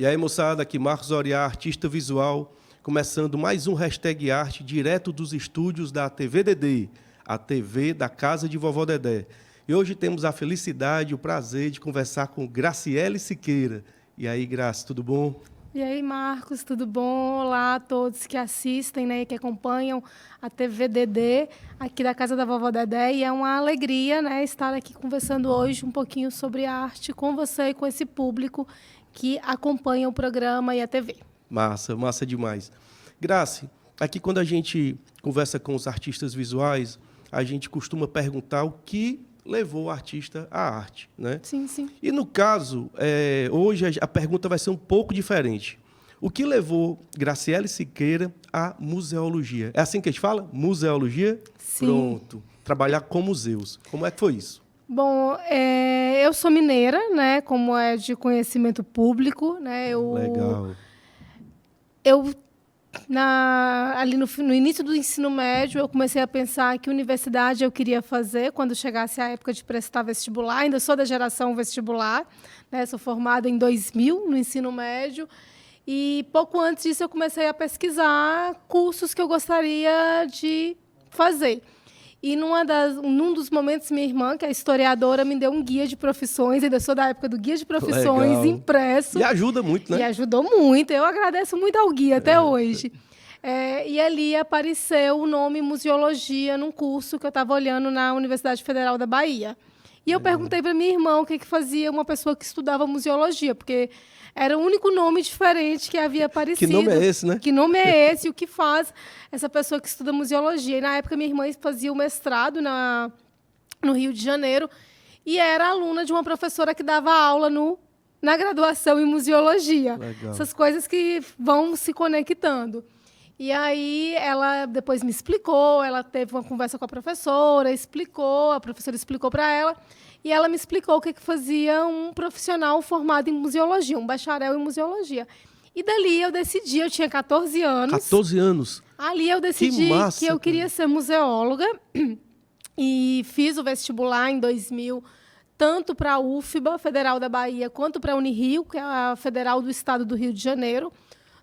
E aí, moçada, aqui Marcos Oriá, artista visual, começando mais um Hashtag Arte, direto dos estúdios da TV Dedê, a TV da Casa de Vovó Dedé. E hoje temos a felicidade e o prazer de conversar com Graciele Siqueira. E aí, Graça, tudo bom? E aí, Marcos, tudo bom? Olá a todos que assistem, né, e que acompanham a TV Dedê, aqui da Casa da Vovó Dedé. E é uma alegria, né, estar aqui conversando hoje um pouquinho sobre arte com você e com esse público que acompanha o programa e a TV. Massa, massa demais. Grace, aqui quando a gente conversa com os artistas visuais, a gente costuma perguntar o que levou o artista à arte, né? Sim, sim. E no caso, hoje a pergunta vai ser um pouco diferente. O que levou Graciele Siqueira à museologia? É assim que a gente fala? Museologia? Sim. Pronto. Trabalhar com museus. Como é que foi isso? Bom, eu sou mineira, né? Como é de conhecimento público, né? Legal. Ali no início do ensino médio, eu comecei a pensar que universidade eu queria fazer quando chegasse a época de prestar vestibular. Ainda sou da geração vestibular, né? Sou formada em 2000 no ensino médio. E pouco antes disso eu comecei a pesquisar cursos que eu gostaria de fazer. E num dos momentos, minha irmã, que é historiadora, me deu um guia de profissões. Ainda sou da época do guia de profissões. Legal. Impresso. E ajuda muito, né? E ajudou muito. Eu agradeço muito ao guia até hoje. E ali apareceu o nome museologia num curso que eu estava olhando na Universidade Federal da Bahia. E eu perguntei para minha irmã o que fazia uma pessoa que estudava museologia, porque era o único nome diferente que havia aparecido. Que nome é esse, né? Que nome é esse? O que faz essa pessoa que estuda museologia? E, na época, minha irmã fazia o mestrado no Rio de Janeiro e era aluna de uma professora que dava aula na graduação em museologia. Legal. Essas coisas que vão se conectando. E aí, ela depois me explicou, ela teve uma conversa com a professora, a professora explicou para ela, e ela me explicou o que fazia um profissional formado em museologia, um bacharel em museologia. E dali eu decidi, eu tinha 14 anos. 14 anos? Ali eu decidi que eu queria ser museóloga, e fiz o vestibular em 2000, tanto para a UFBA, Federal da Bahia, quanto para a Unirio, que é a Federal do Estado do Rio de Janeiro.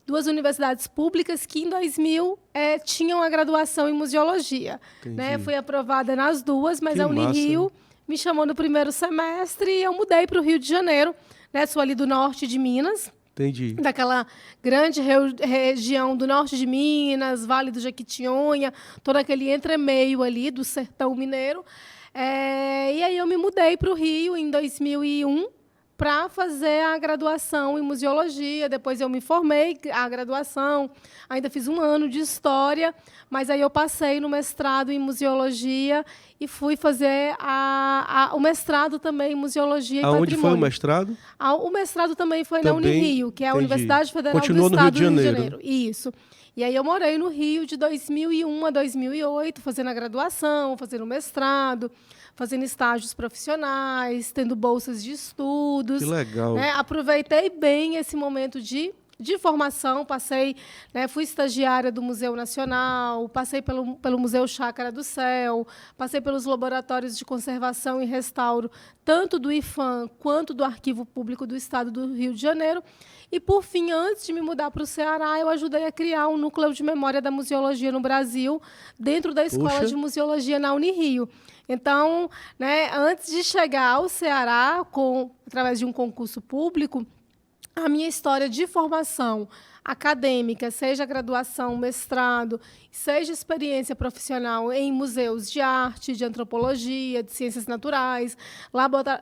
Duas universidades públicas que, em 2000, tinham a graduação em museologia. Né? Fui aprovada nas duas, mas a Unirio me chamou no primeiro semestre e eu mudei para o Rio de Janeiro. Né? Sou ali do norte de Minas. Entendi. Daquela grande região do norte de Minas, Vale do Jequitinhonha, todo aquele entremeio ali do sertão mineiro. E aí eu me mudei para o Rio em 2001, para fazer a graduação em museologia. Depois eu me formei, a graduação, ainda fiz um ano de história, mas aí eu passei no mestrado em museologia e fui fazer o mestrado também em museologia e patrimônio. Aonde foi o mestrado? O mestrado também foi na Unirio, que é a Universidade Federal do Continuou Estado no Rio de Janeiro. Isso. E aí eu morei no Rio de 2001 a 2008, fazendo a graduação, fazendo o mestrado, fazendo estágios profissionais, tendo bolsas de estudos. Que legal. Né? Aproveitei bem esse momento de formação, passei, né, fui estagiária do Museu Nacional, passei pelo Museu Chácara do Céu, passei pelos laboratórios de conservação e restauro, tanto do IPHAN quanto do Arquivo Público do Estado do Rio de Janeiro. E, por fim, antes de me mudar para o Ceará, eu ajudei a criar um núcleo de memória da museologia no Brasil, dentro da Escola de Museologia na Unirio. Então, né, antes de chegar ao Ceará, através de um concurso público, a minha história de formação acadêmica, seja graduação, mestrado, seja experiência profissional em museus de arte, de antropologia, de ciências naturais,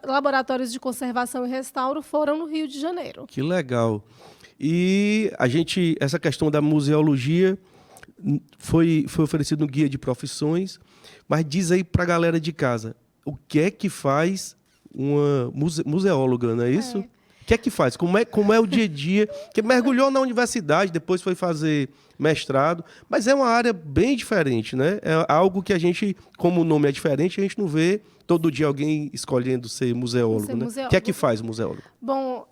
laboratórios de conservação e restauro, foram no Rio de Janeiro. Que legal. E essa questão da museologia foi oferecido no Guia de Profissões, mas diz aí para a galera de casa, o que é que faz uma museóloga, não é isso? O que é que faz? Como é o dia a dia? Que mergulhou na universidade, depois foi fazer mestrado, mas é uma área bem diferente, né? É algo que a gente, como o nome é diferente, a gente não vê todo dia alguém escolhendo ser museólogo, né? O que é que faz o museólogo? Bom,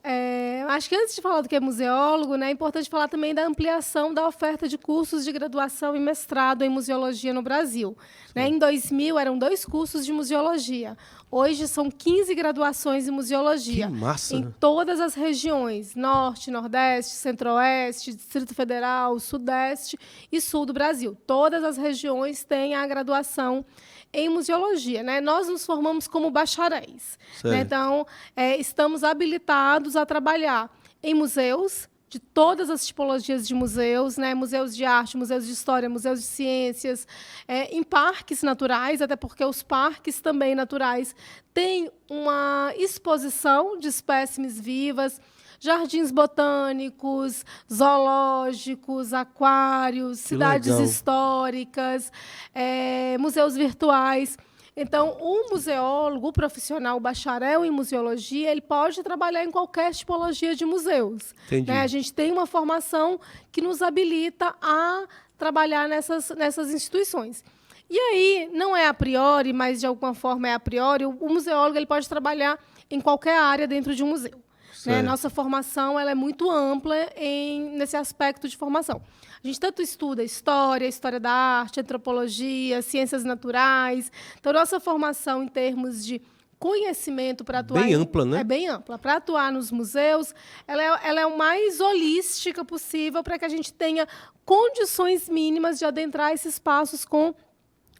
Acho que antes de falar do que é museólogo, né, é importante falar também da ampliação da oferta de cursos de graduação e mestrado em museologia no Brasil. Né, em 2000, eram 2 cursos de museologia. Hoje, são 15 graduações em museologia. Que massa, em né? todas as regiões, Norte, Nordeste, Centro-Oeste, Distrito Federal, Sudeste e Sul do Brasil. Todas as regiões têm a graduação em museologia, né? Nós nos formamos como bacharéis, né? Então, estamos habilitados a trabalhar em museus, de todas as tipologias de museus, né? Museus de arte, museus de história, museus de ciências, em parques naturais, até porque os parques também naturais têm uma exposição de espécimes vivas, jardins botânicos, zoológicos, aquários, cidades históricas, museus virtuais. Então, o museólogo, o profissional, o bacharel em museologia, ele pode trabalhar em qualquer tipologia de museus. Né? A gente tem uma formação que nos habilita a trabalhar nessas instituições. E aí, não é a priori, mas de alguma forma é a priori, o museólogo ele pode trabalhar em qualquer área dentro de um museu. Né? Nossa formação ela é muito ampla nesse aspecto de formação. A gente tanto estuda história da arte, antropologia, ciências naturais. Então, nossa formação em termos de conhecimento para atuar... Bem ampla, né? É bem ampla. Para atuar nos museus, ela é o mais holística possível para que a gente tenha condições mínimas de adentrar esses espaços com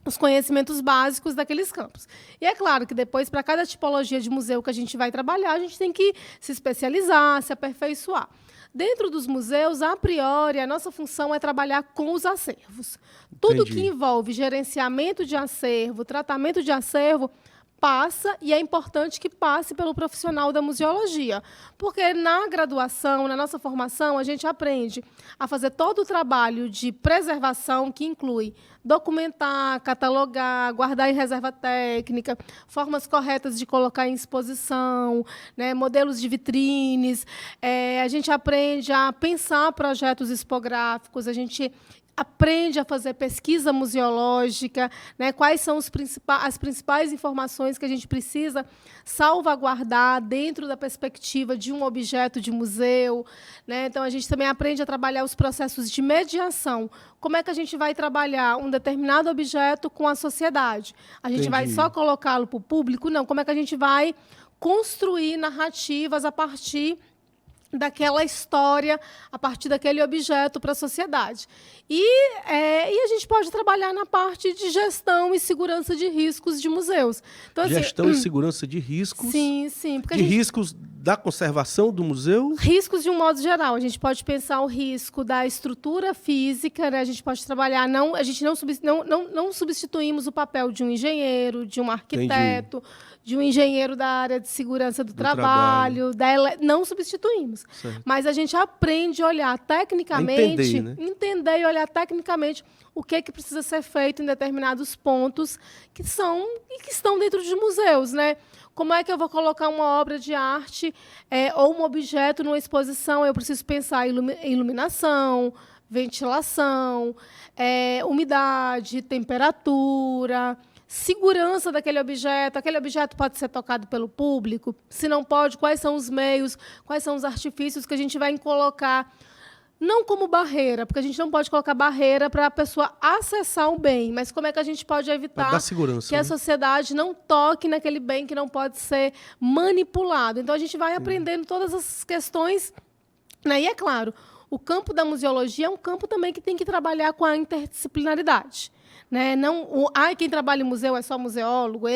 os conhecimentos básicos daqueles campos. E é claro que depois, para cada tipologia de museu que a gente vai trabalhar, a gente tem que se especializar, se aperfeiçoar. Dentro dos museus, a priori, a nossa função é trabalhar com os acervos. Tudo que envolve gerenciamento de acervo, tratamento de acervo, passa, e é importante que passe pelo profissional da museologia. Porque na graduação, na nossa formação, a gente aprende a fazer todo o trabalho de preservação, que inclui documentar, catalogar, guardar em reserva técnica, formas corretas de colocar em exposição, né, modelos de vitrines. A gente aprende a pensar projetos expográficos, a gente aprende a fazer pesquisa museológica, né? Quais são as principais informações que a gente precisa salvaguardar dentro da perspectiva de um objeto de museu. Né? Então, a gente também aprende a trabalhar os processos de mediação. Como é que a gente vai trabalhar um determinado objeto com a sociedade? A gente vai só colocá-lo para o público? Não. Como é que a gente vai construir narrativas a partir daquela história, a partir daquele objeto para a sociedade. E a gente pode trabalhar na parte de gestão e segurança de riscos de museus. Então, gestão e segurança de riscos? Sim, sim. De riscos da conservação do museu? Riscos de um modo geral. A gente pode pensar o risco da estrutura física, né? A gente pode trabalhar... a gente não substituímos o papel de um engenheiro, de um arquiteto, de um engenheiro da área de segurança do trabalho. Não substituímos. Certo. Mas a gente aprende a olhar tecnicamente, entender e olhar tecnicamente o que precisa ser feito em determinados pontos que estão dentro de museus, né? Como é que eu vou colocar uma obra de arte ou um objeto numa exposição? Eu preciso pensar em iluminação, ventilação, umidade, temperatura, segurança daquele objeto. Aquele objeto pode ser tocado pelo público? Se não pode, quais são os meios, quais são os artifícios que a gente vai colocar? Não como barreira, porque a gente não pode colocar barreira para a pessoa acessar o bem, mas como é que a gente pode evitar que a sociedade não toque naquele bem que não pode ser manipulado. Então, a gente vai aprendendo todas essas questões. Né? E, é claro, o campo da museologia é um campo também que tem que trabalhar com a interdisciplinaridade. Né? Quem trabalha em museu é só museólogo.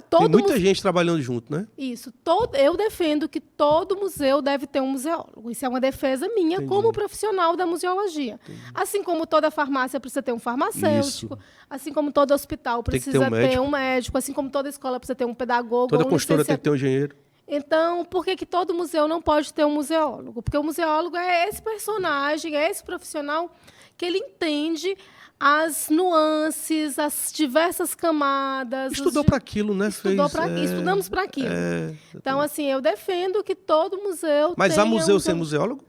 Tem muita gente trabalhando junto, né? Isso. Eu defendo que todo museu deve ter um museólogo. Isso é uma defesa minha como profissional da museologia. Assim como toda farmácia precisa ter um farmacêutico, assim como todo hospital precisa ter um médico, assim como toda escola precisa ter um pedagogo. Toda consultora tem que ter um engenheiro. Então, por que todo museu não pode ter um museólogo? Porque o museólogo é esse personagem, é esse profissional que ele entende as nuances, as diversas camadas. Estudou para aquilo, né? Estudamos para aquilo. Então, assim, eu defendo que todo museu Mas há museu sem museólogo?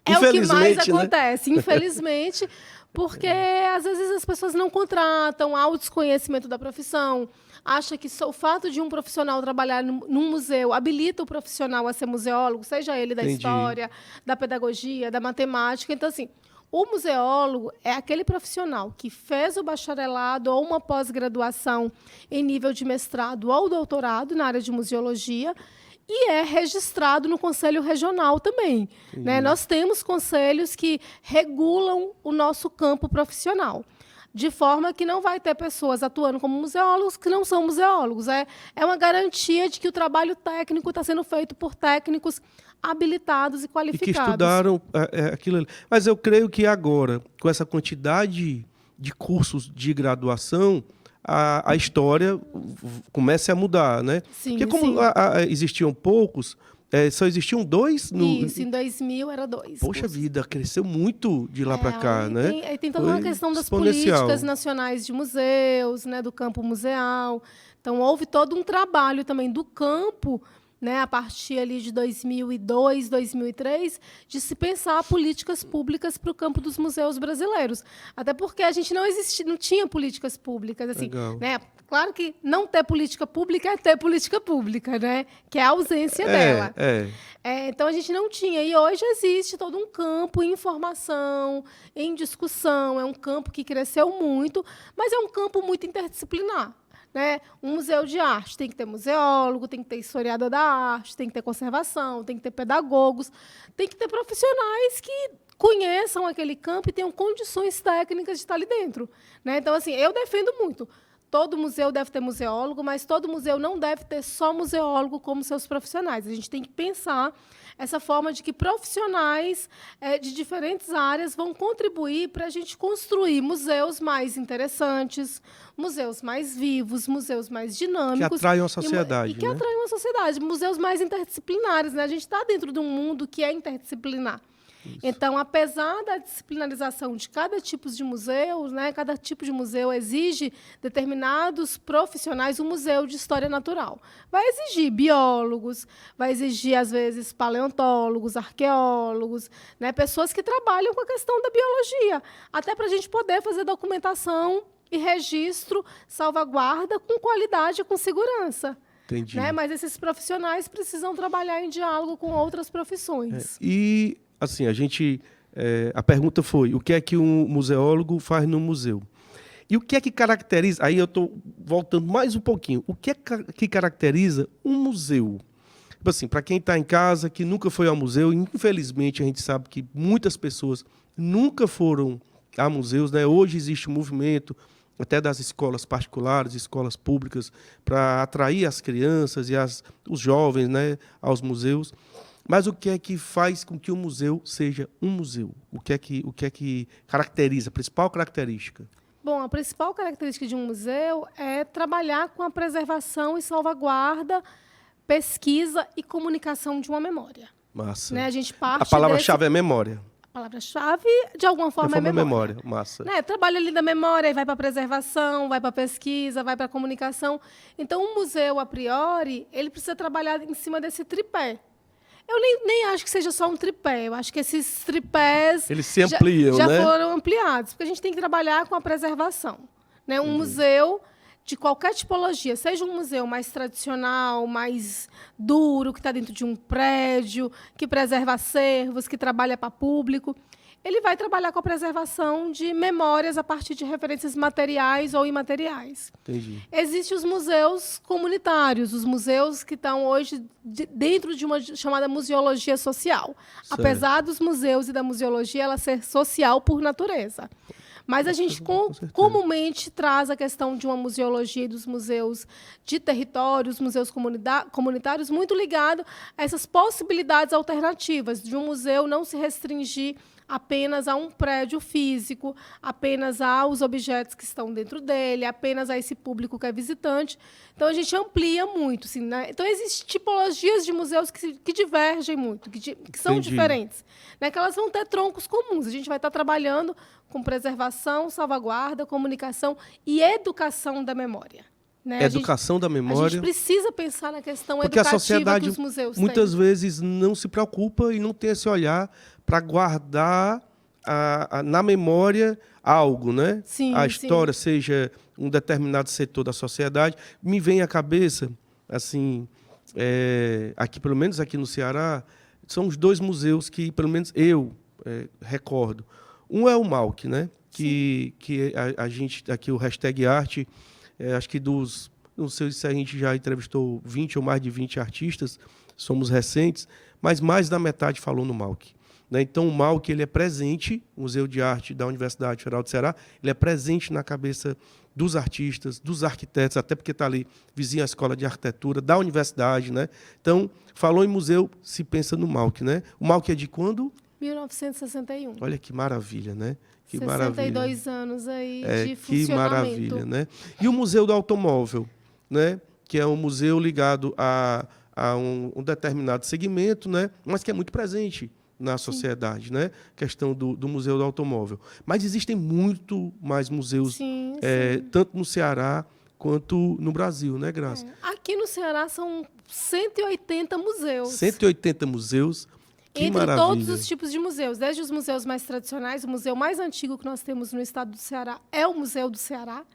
É o que mais acontece, infelizmente, Porque, às vezes, as pessoas não contratam, há o desconhecimento da profissão, acha que só o fato de um profissional trabalhar num museu habilita o profissional a ser museólogo, seja ele da Entendi. história, da pedagogia, da matemática. Então, assim, o museólogo é aquele profissional que fez o bacharelado ou uma pós-graduação em nível de mestrado ou doutorado na área de museologia e é registrado no Conselho Regional também. Né? Nós temos conselhos que regulam o nosso campo profissional, de forma que não vai ter pessoas atuando como museólogos que não são museólogos. É uma garantia de que o trabalho técnico está sendo feito por técnicos habilitados e E que qualificados. estudaram aquilo ali. Mas eu creio que agora, com essa quantidade de cursos de graduação, a história começa a mudar, né? Sim, Porque como sim. existiam poucos, só existiam 2 no... Isso, em 2000 era 2. Poxa vida, cresceu muito de lá para cá, aí né? aí tem toda uma Foi questão das exponencial. políticas nacionais de museus, né, do campo museal. Então, houve todo um trabalho também do campo, né, a partir ali de 2002, 2003, de se pensar políticas públicas para o campo dos museus brasileiros. Até porque a gente não tinha políticas públicas. Assim, Legal. né? Claro que não ter política pública é ter política pública, né? Que é a ausência dela. Então, a gente não tinha. E hoje existe todo um campo em formação, em discussão. É um campo que cresceu muito, mas é um campo muito interdisciplinar. Né? Um museu de arte tem que ter museólogo, tem que ter historiador da arte, tem que ter conservação, tem que ter pedagogos, tem que ter profissionais que conheçam aquele campo e tenham condições técnicas de estar ali dentro. Né? Então, assim, eu defendo muito. Todo museu deve ter museólogo, mas todo museu não deve ter só museólogo como seus profissionais. A gente tem que pensar essa forma de que profissionais de diferentes áreas vão contribuir para a gente construir museus mais interessantes, museus mais vivos, museus mais dinâmicos. Que atraiam a sociedade. E que atraiam a sociedade. Museus mais interdisciplinares. Né? A gente está dentro de um mundo que é interdisciplinar. Isso. Então, apesar da disciplinarização de cada tipo de museu, né, cada tipo de museu exige determinados profissionais. O museu de história natural vai exigir biólogos, vai exigir, às vezes, paleontólogos, arqueólogos, né, pessoas que trabalham com a questão da biologia, até para a gente poder fazer documentação e registro, salvaguarda com qualidade e com segurança. Entendi. Né? Mas esses profissionais precisam trabalhar em diálogo com outras profissões. E, assim, a pergunta foi, o que é que um museólogo faz no museu? E o que é que caracteriza, aí eu estou voltando mais um pouquinho, o que é que caracteriza um museu? Tipo assim, para quem está em casa, que nunca foi ao museu, infelizmente a gente sabe que muitas pessoas nunca foram a museus, né? Hoje existe um movimento até das escolas particulares, escolas públicas, para atrair as crianças e os jovens, né, aos museus. Mas o que é que faz com que o museu seja um museu? O que é que caracteriza, a principal característica? Bom, a principal característica de um museu é trabalhar com a preservação e salvaguarda, pesquisa e comunicação de uma memória. Massa. Né? A gente parte A palavra-chave é memória. A palavra-chave, de alguma forma, é memória. Massa. Né? Trabalha ali da memória, e vai para a preservação, vai para a pesquisa, vai para a comunicação. Então, um museu, a priori, ele precisa trabalhar em cima desse tripé. Eu nem acho que seja só um tripé. Eu acho que esses tripés eles se ampliam, já né? foram ampliados, porque a gente tem que trabalhar com a preservação. Né? Um museu de qualquer tipologia, seja um museu mais tradicional, mais duro, que está dentro de um prédio, que preserva acervos, que trabalha para público, ele vai trabalhar com a preservação de memórias a partir de referências materiais ou imateriais. Entendi. Existem os museus comunitários, os museus que estão hoje dentro de uma chamada museologia social. Certo. Apesar dos museus e da museologia ela ser social por natureza. Mas a gente comumente traz a questão de uma museologia e dos museus de territórios, museus comunitários, muito ligado a essas possibilidades alternativas, de um museu não se restringir apenas a um prédio físico, apenas aos objetos que estão dentro dele, apenas a esse público que é visitante. Então, a gente amplia muito. Assim, né? Então, existem tipologias de museus que divergem muito, que são diferentes. Né? Que elas vão ter troncos comuns. A gente vai estar trabalhando com preservação, salvaguarda, comunicação e educação da memória. Né? Educação da memória. A gente precisa pensar na questão porque educativa a sociedade, que os museus muitas têm. vezes não se preocupa e não tem esse olhar para guardar na memória algo, né? Sim, a história, seja um determinado setor da sociedade. Me vem à cabeça, assim, aqui, pelo menos aqui no Ceará, são os 2 museus que, pelo menos, eu recordo. Um é o MAUC, né? Que a gente, aqui o Hashtag Arte, acho que não sei se a gente já entrevistou 20 ou mais de 20 artistas, somos recentes, mas mais da metade falou no MAUC. Né? Então, o MAUC ele é presente, o Museu de Arte da Universidade Federal do Ceará, ele é presente na cabeça dos artistas, dos arquitetos, até porque está ali vizinho à Escola de Arquitetura, da universidade. Né? Então, falou em museu, se pensa no MAUC. Né? O MAUC é de quando? 1961. Olha que maravilha, né? Que 62 maravilha. anos aí de que funcionamento. maravilha, né? E o Museu do Automóvel, né? Que é um museu ligado a um determinado segmento, né? Mas que é muito presente na sociedade, né? Questão do Museu do Automóvel. Mas existem muito mais museus, Sim. tanto no Ceará quanto no Brasil, né, Graça? Aqui no Ceará são 180 museus. 180 museus. Que Entre maravilha. todos os tipos de museus, desde os museus mais tradicionais, o museu mais antigo que nós temos no estado do Ceará é o Museu do Ceará.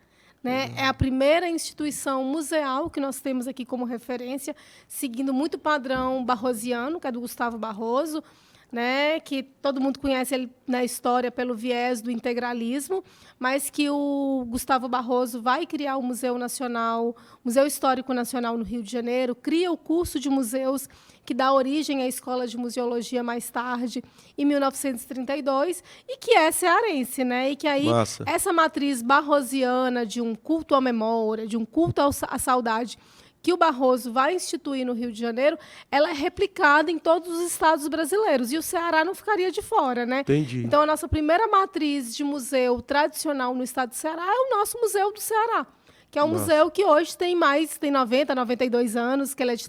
Né? É a primeira instituição museal que nós temos aqui como referência, seguindo muito o padrão barrosiano, que é do Gustavo Barroso, né, que todo mundo conhece ele na história pelo viés do integralismo, mas que o Gustavo Barroso vai criar o Museu Nacional, Museu Histórico Nacional no Rio de Janeiro, cria o curso de museus que dá origem à Escola de Museologia mais tarde, em 1932, e que é cearense, né? E que aí essa matriz barrosiana de um culto à memória, de um culto à saudade, que o Barroso vai instituir no Rio de Janeiro, ela é replicada em todos os estados brasileiros. E o Ceará não ficaria de fora, né? Entendi. Então, a nossa primeira matriz de museu tradicional no estado do Ceará é o nosso Museu do Ceará, que é um museu que hoje tem 90, 92 anos, que ele é de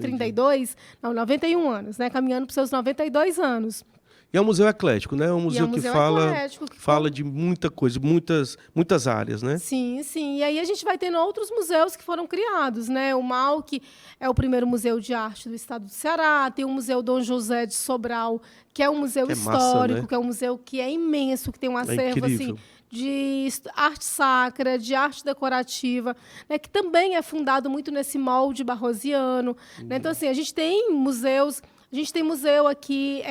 91 anos, né? Caminhando para os seus 92 anos. E é um museu eclético, né? É um museu, que fala de muita coisa, muitas áreas, né? Sim, sim. E aí a gente vai tendo outros museus que foram criados, né? O MAUC é o primeiro museu de arte do estado do Ceará, tem o Museu Dom José de Sobral, que é um museu histórico, massa, né? Que é um museu que é imenso, que tem um acervo assim de arte sacra, de arte decorativa, né, que também é fundado muito nesse molde barrosiano. Né? Então, assim, a gente tem museus. A gente tem museu aqui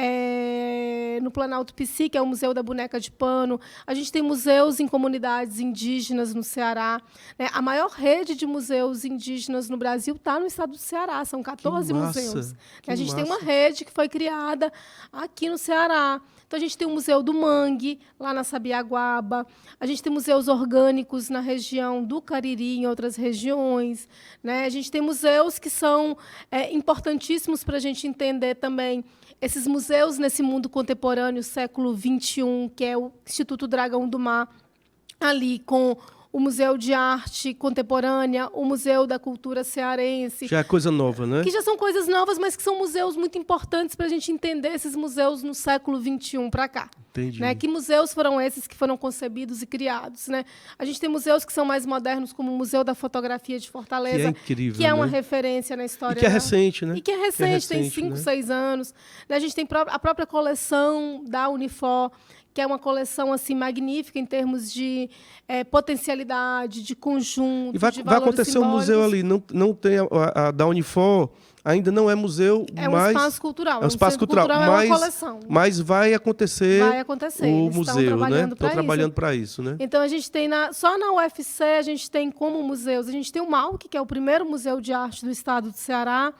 no Planalto Pici, que é o Museu da Boneca de Pano. A gente tem museus em comunidades indígenas no Ceará. Né? A maior rede de museus indígenas no Brasil está no estado do Ceará. São 14 museus. A gente tem uma rede que foi criada aqui no Ceará. Então, a gente tem o Museu do Mangue, lá na Sabiaguaba. A gente tem museus orgânicos na região do Cariri, em outras regiões. Né? A gente tem museus que são importantíssimos para a gente entender também esses museus nesse mundo contemporâneo, século XXI, que é o Instituto Dragão do Mar, ali com o Museu de Arte Contemporânea, o Museu da Cultura Cearense. Já é coisa nova, né? Que já são coisas novas, mas que são museus muito importantes para a gente entender esses museus no século XXI para cá. Entendi. Né? Que museus foram esses que foram concebidos e criados? Né? A gente tem museus que são mais modernos, como o Museu da Fotografia de Fortaleza, que é incrível, que é uma referência na história. E que é recente, né? E que é recente, tem 5, 6 anos. Né? A gente tem a própria coleção da Unifor, que é uma coleção assim magnífica em termos de potencialidade, de conjunto, e vai acontecer um museu ali, não tem a da Unifor, ainda não é museu, é um mas espaço cultural. É um espaço cultural, mas, é uma coleção. Mas vai acontecer o museu, né? Estão trabalhando para isso, né? Então a gente tem só na UFC a gente tem como museus, a gente tem o MAUC, que é o primeiro museu de arte do estado do Ceará.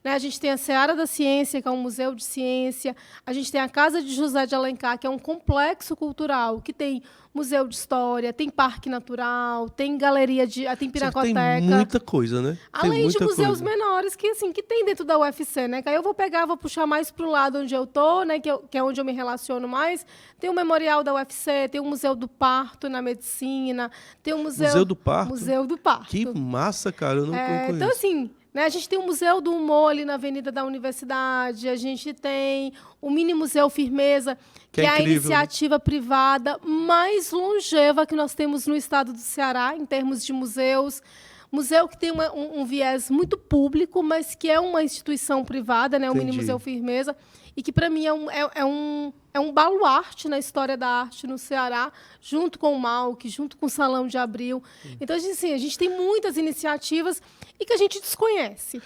Né? A gente tem a Seara da Ciência, que é um museu de ciência. A gente tem a Casa de José de Alencar, que é um complexo cultural, que tem museu de história, tem parque natural, tem galeria tem pinacoteca. Tem muita coisa, né? Além de museus menores que tem dentro da UFC, né? Que aí eu vou puxar mais para o lado onde eu estou, né? Que é onde eu me relaciono mais. Tem o Memorial da UFC, tem o Museu do Parto na Medicina, tem o Museu do Parto? Museu do Parto. Que massa, cara, eu não conheço. Então, assim, né, a gente tem o Museu do Humor ali na Avenida da Universidade, a gente tem o Mini Museu Firmeza, que é a iniciativa privada mais longeva que nós temos no estado do Ceará, em termos de museus. Museu que tem um viés muito público, mas que é uma instituição privada, né? O Mini Entendi. Museu Firmeza, e que, para mim, é um baluarte na história da arte no Ceará, junto com o MAUC, junto com o Salão de Abril. Então, assim, a gente tem muitas iniciativas e que a gente desconhece.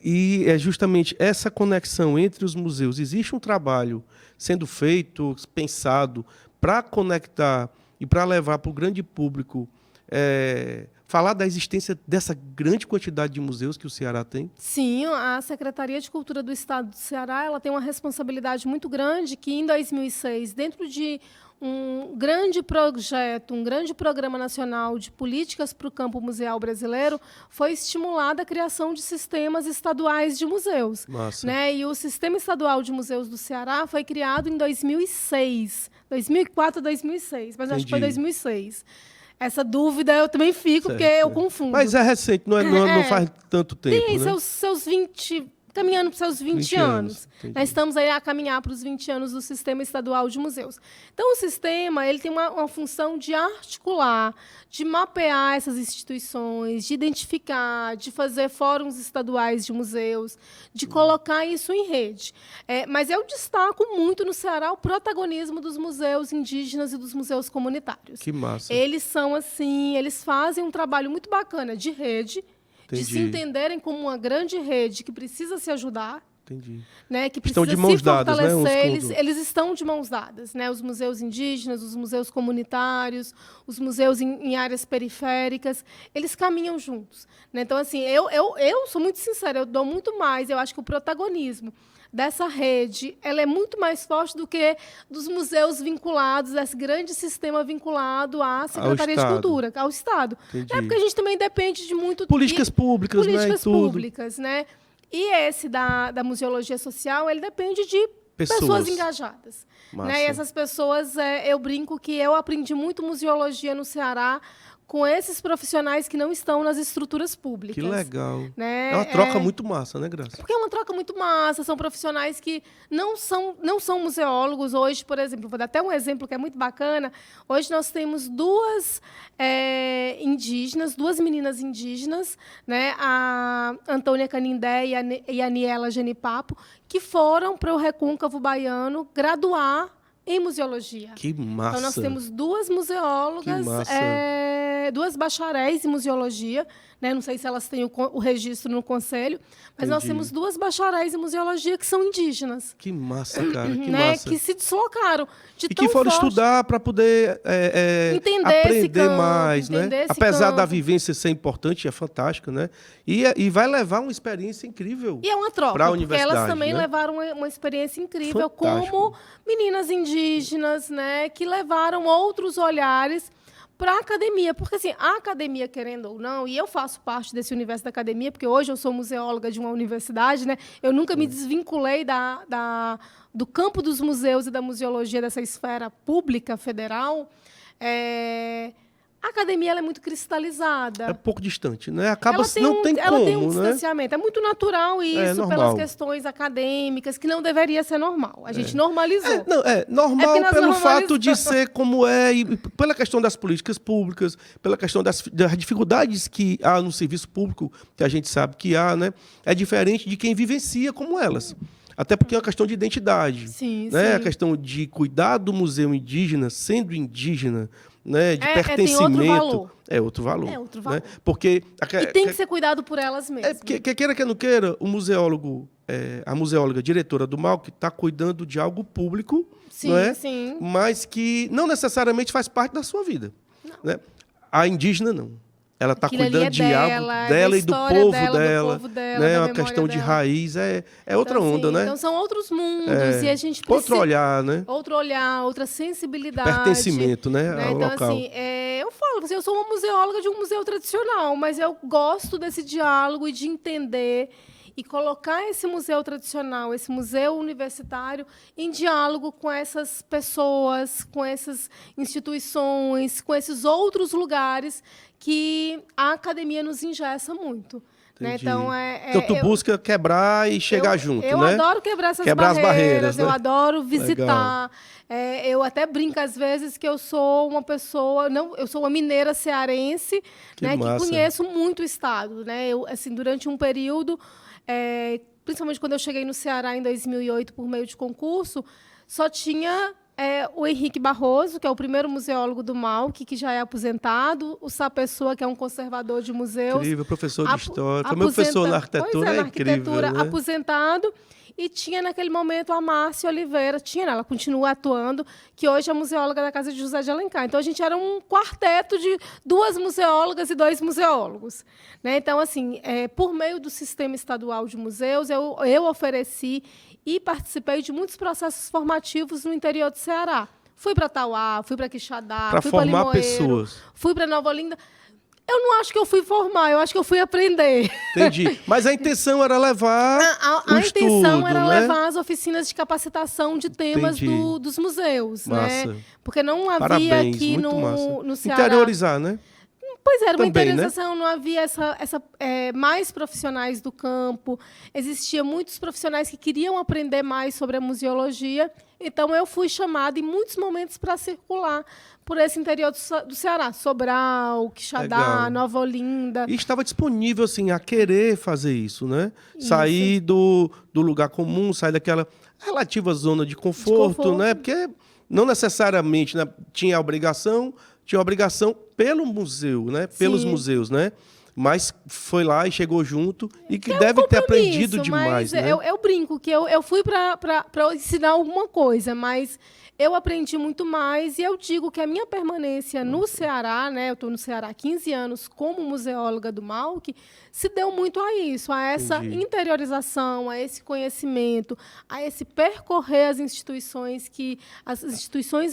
E é justamente essa conexão entre os museus. Existe um trabalho sendo feito, pensado, para conectar e para levar para o grande público, falar da existência dessa grande quantidade de museus que o Ceará tem? Sim, a Secretaria de Cultura do Estado do Ceará ela tem uma responsabilidade muito grande que, em 2006, dentro de um grande projeto, um grande programa nacional de políticas para o campo museal brasileiro, foi estimulada a criação de sistemas estaduais de museus. Massa. Né? E o Sistema Estadual de Museus do Ceará foi criado em 2006, 2004 a 2006, mas acho que foi Entendi. 2006. Essa dúvida eu também fico, Certo, porque eu certo. confundo. Mas é recente, não faz tanto tempo, Tem né? seus 20, caminhando para os seus 20 anos. entendi. Nós estamos aí a caminhar para os 20 anos do Sistema Estadual de Museus. Então, o sistema ele tem uma função de articular, de mapear essas instituições, de identificar, de fazer fóruns estaduais de museus, de colocar isso em rede. Mas eu destaco muito no Ceará o protagonismo dos museus indígenas e dos museus comunitários. Que massa. Eles são assim, eles fazem um trabalho muito bacana de rede, de se Entendi. entenderem como uma grande rede que precisa se ajudar, Entendi. né, que Estão precisa de mãos se dadas, né, uns fortalecer. com os Eles, outros. eles estão de mãos dadas, né? Os museus indígenas, os museus comunitários, os museus em áreas periféricas, eles caminham juntos, né? Então, assim, eu sou muito sincera, eu dou muito mais. Eu acho que o protagonismo dessa rede ela é muito mais forte do que dos museus vinculados, esse grande sistema vinculado à Secretaria de Estado. Cultura, ao Estado. Entendi. Porque a gente também depende de muito... Políticas públicas, né? E Políticas tudo. públicas, né? E esse da museologia social, ele depende de Pessoas. pessoas engajadas. Massa. Né? E essas pessoas, eu brinco que eu aprendi muito museologia no Ceará com esses profissionais que não estão nas estruturas públicas. Que legal. Né? É uma troca muito massa, né, Graça? Porque é uma troca muito massa, são profissionais que não são museólogos. Hoje, por exemplo, vou dar até um exemplo que é muito bacana. Hoje nós temos duas indígenas, duas meninas indígenas, né? A Antônia Canindé e a Niela Genipapo, que foram para o Recôncavo Baiano graduar em museologia. Que massa. Então, nós temos duas museólogas, Que massa. duas bacharéis em museologia, né? Não sei se elas têm o registro no conselho, mas nós Entendi. temos duas bacharéis em museologia que são indígenas. Que massa, cara. Que Né? massa. Que se deslocaram de E tão que foram forte. estudar para poder Entender esse aprender campo, mais, né? entender esse Apesar da campo. vivência ser importante, é fantástica, né? E vai levar uma experiência incrível. E é uma troca, pra porque universidade, elas também né? levaram uma experiência incrível Fantástico. como meninas indígenas, né, que levaram outros olhares para a academia. Porque, assim, a academia, querendo ou não, e eu faço parte desse universo da academia, porque hoje eu sou museóloga de uma universidade, né, eu nunca me desvinculei do campo dos museus e da museologia, dessa esfera pública federal. A academia ela é muito cristalizada. É um pouco distante, né? Acaba Ela tem não tem ela como, tem um né? distanciamento. É muito natural isso, normal. pelas questões acadêmicas, que não deveria ser normal. A gente normalizou. Normal porque nós pelo normalizamos. fato de ser como é, e pela questão das políticas públicas, pela questão das dificuldades que há no serviço público, que a gente sabe que há, né? É diferente de quem vivencia como elas. Até porque é uma questão de identidade. Sim, né? sim. A questão de cuidar do museu indígena, sendo indígena, né? De tem pertencimento. outro valor. É outro valor. É outro valor. Né? Porque E tem que ser cuidado por elas mesmas. porque, quer queira, quer não queira, o museólogo, a museóloga diretora do MAUC está cuidando de algo público, Sim, não é? sim. Mas que não necessariamente faz parte da sua vida. Né? A indígena, não. Ela está Aquilo ali cuidando é de dela, algo da dela e do história povo dela, do dela. povo dela, né? da Uma memória questão de dela. raiz, é outra Então, onda, assim, né? Então, são outros mundos e a gente precisa... Outro olhar, né? Outro olhar, outra sensibilidade. Pertencimento, né? Ao Então, local. assim, eu falo, eu sou uma museóloga de um museu tradicional, mas eu gosto desse diálogo e de entender e colocar esse museu tradicional, esse museu universitário, em diálogo com essas pessoas, com essas instituições, com esses outros lugares que a academia nos engessa muito. né? Entendi. Então, Então tu busca quebrar e chegar junto, eu né? adoro quebrar essas Quebrar as barreiras, eu né? adoro visitar. Eu até brinco às vezes que eu sou uma pessoa, não, eu sou uma mineira cearense, Que né, massa. que conheço muito o estado, né? Eu, assim, durante um período, principalmente quando eu cheguei no Ceará em 2008 por meio de concurso, só tinha o Henrique Barroso, que é o primeiro museólogo do MAUC, que já é aposentado, o Sá Pessoa, que é um conservador de museus. Incrível, professor de história. Foi meu professor na arquitetura, Pois na incrível, arquitetura, né? aposentado. E tinha, naquele momento, a Márcia Oliveira. Ela continua atuando, que hoje é museóloga da Casa de José de Alencar. Então, a gente era um quarteto de 2 museólogas e 2 museólogos. Né? Então, assim, por meio do Sistema Estadual de Museus, eu ofereci e participei de muitos processos formativos no interior do Ceará. Fui para Tauá, fui para Quixadá, fui para Limoeiro, pessoas. Fui para Nova Olinda. Eu não acho que eu fui formar, eu acho que eu fui aprender. Entendi. Mas a intenção era levar A intenção estudo, era né? levar as oficinas de capacitação de temas dos museus, Massa. né? Porque não havia Parabéns, aqui muito massa. no Ceará. Interiorizar, né? Pois era, uma Também, interiorização, não havia mais profissionais do campo, existiam muitos profissionais que queriam aprender mais sobre a museologia, então eu fui chamada em muitos momentos para circular por esse interior do Ceará, Sobral, Quixadá, Legal. Nova Olinda. E estava disponível, assim, a querer fazer isso, né? Isso. Sair do lugar comum, sair daquela relativa zona de conforto, né? Porque não necessariamente, né, tinha obrigação pelo museu, né? Pelos museus, né? Mas foi lá e chegou junto e que deve ter aprendido demais, né? Eu brinco que eu fui para ensinar alguma coisa, mas eu aprendi muito mais e eu digo que a minha permanência no Ceará, né? Eu estou no Ceará há 15 anos como museóloga do MAUC, se deu muito a isso, a essa interiorização, a esse conhecimento, a esse percorrer as instituições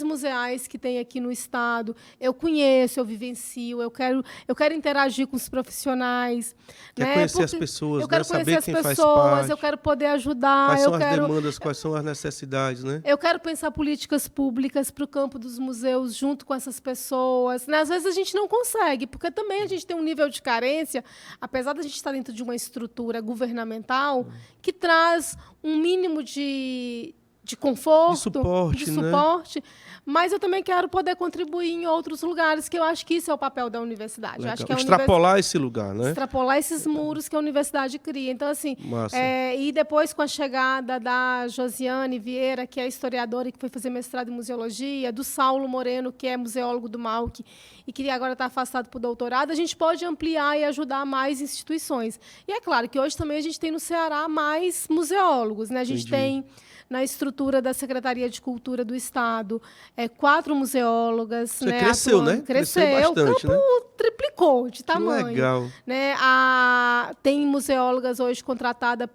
museais que tem aqui no estado. Eu conheço, eu vivencio, eu quero interagir com os profissionais. Quer conhecer as pessoas, eu quero né? conhecer Saber as quem pessoas, faz parte, eu quero poder ajudar. quais são as demandas, quais são as necessidades, né? Eu quero pensar políticas públicas para o campo dos museus junto com essas pessoas. Né? Às vezes a gente não consegue, porque também a gente tem um nível de carência, apesar da gente estar dentro de uma estrutura governamental que traz um mínimo de conforto, de suporte, mas eu também quero poder contribuir em outros lugares, que eu acho que isso é o papel da universidade. Eu acho que extrapolar esse lugar, né? Extrapolar esses muros que a universidade cria. Então, assim, e depois com a chegada da Josiane Vieira, que é historiadora e que foi fazer mestrado em museologia, do Saulo Moreno, que é museólogo do MAUC e que agora está afastado por doutorado, a gente pode ampliar e ajudar mais instituições. E é claro que hoje também a gente tem no Ceará mais museólogos, né? A gente tem na estrutura da Secretaria de Cultura do Estado, 4 museólogas. Você né, cresceu, atuando. né? Cresceu bastante, o campo triplicou de tamanho. Que legal. Né? Tem museólogas hoje contratadas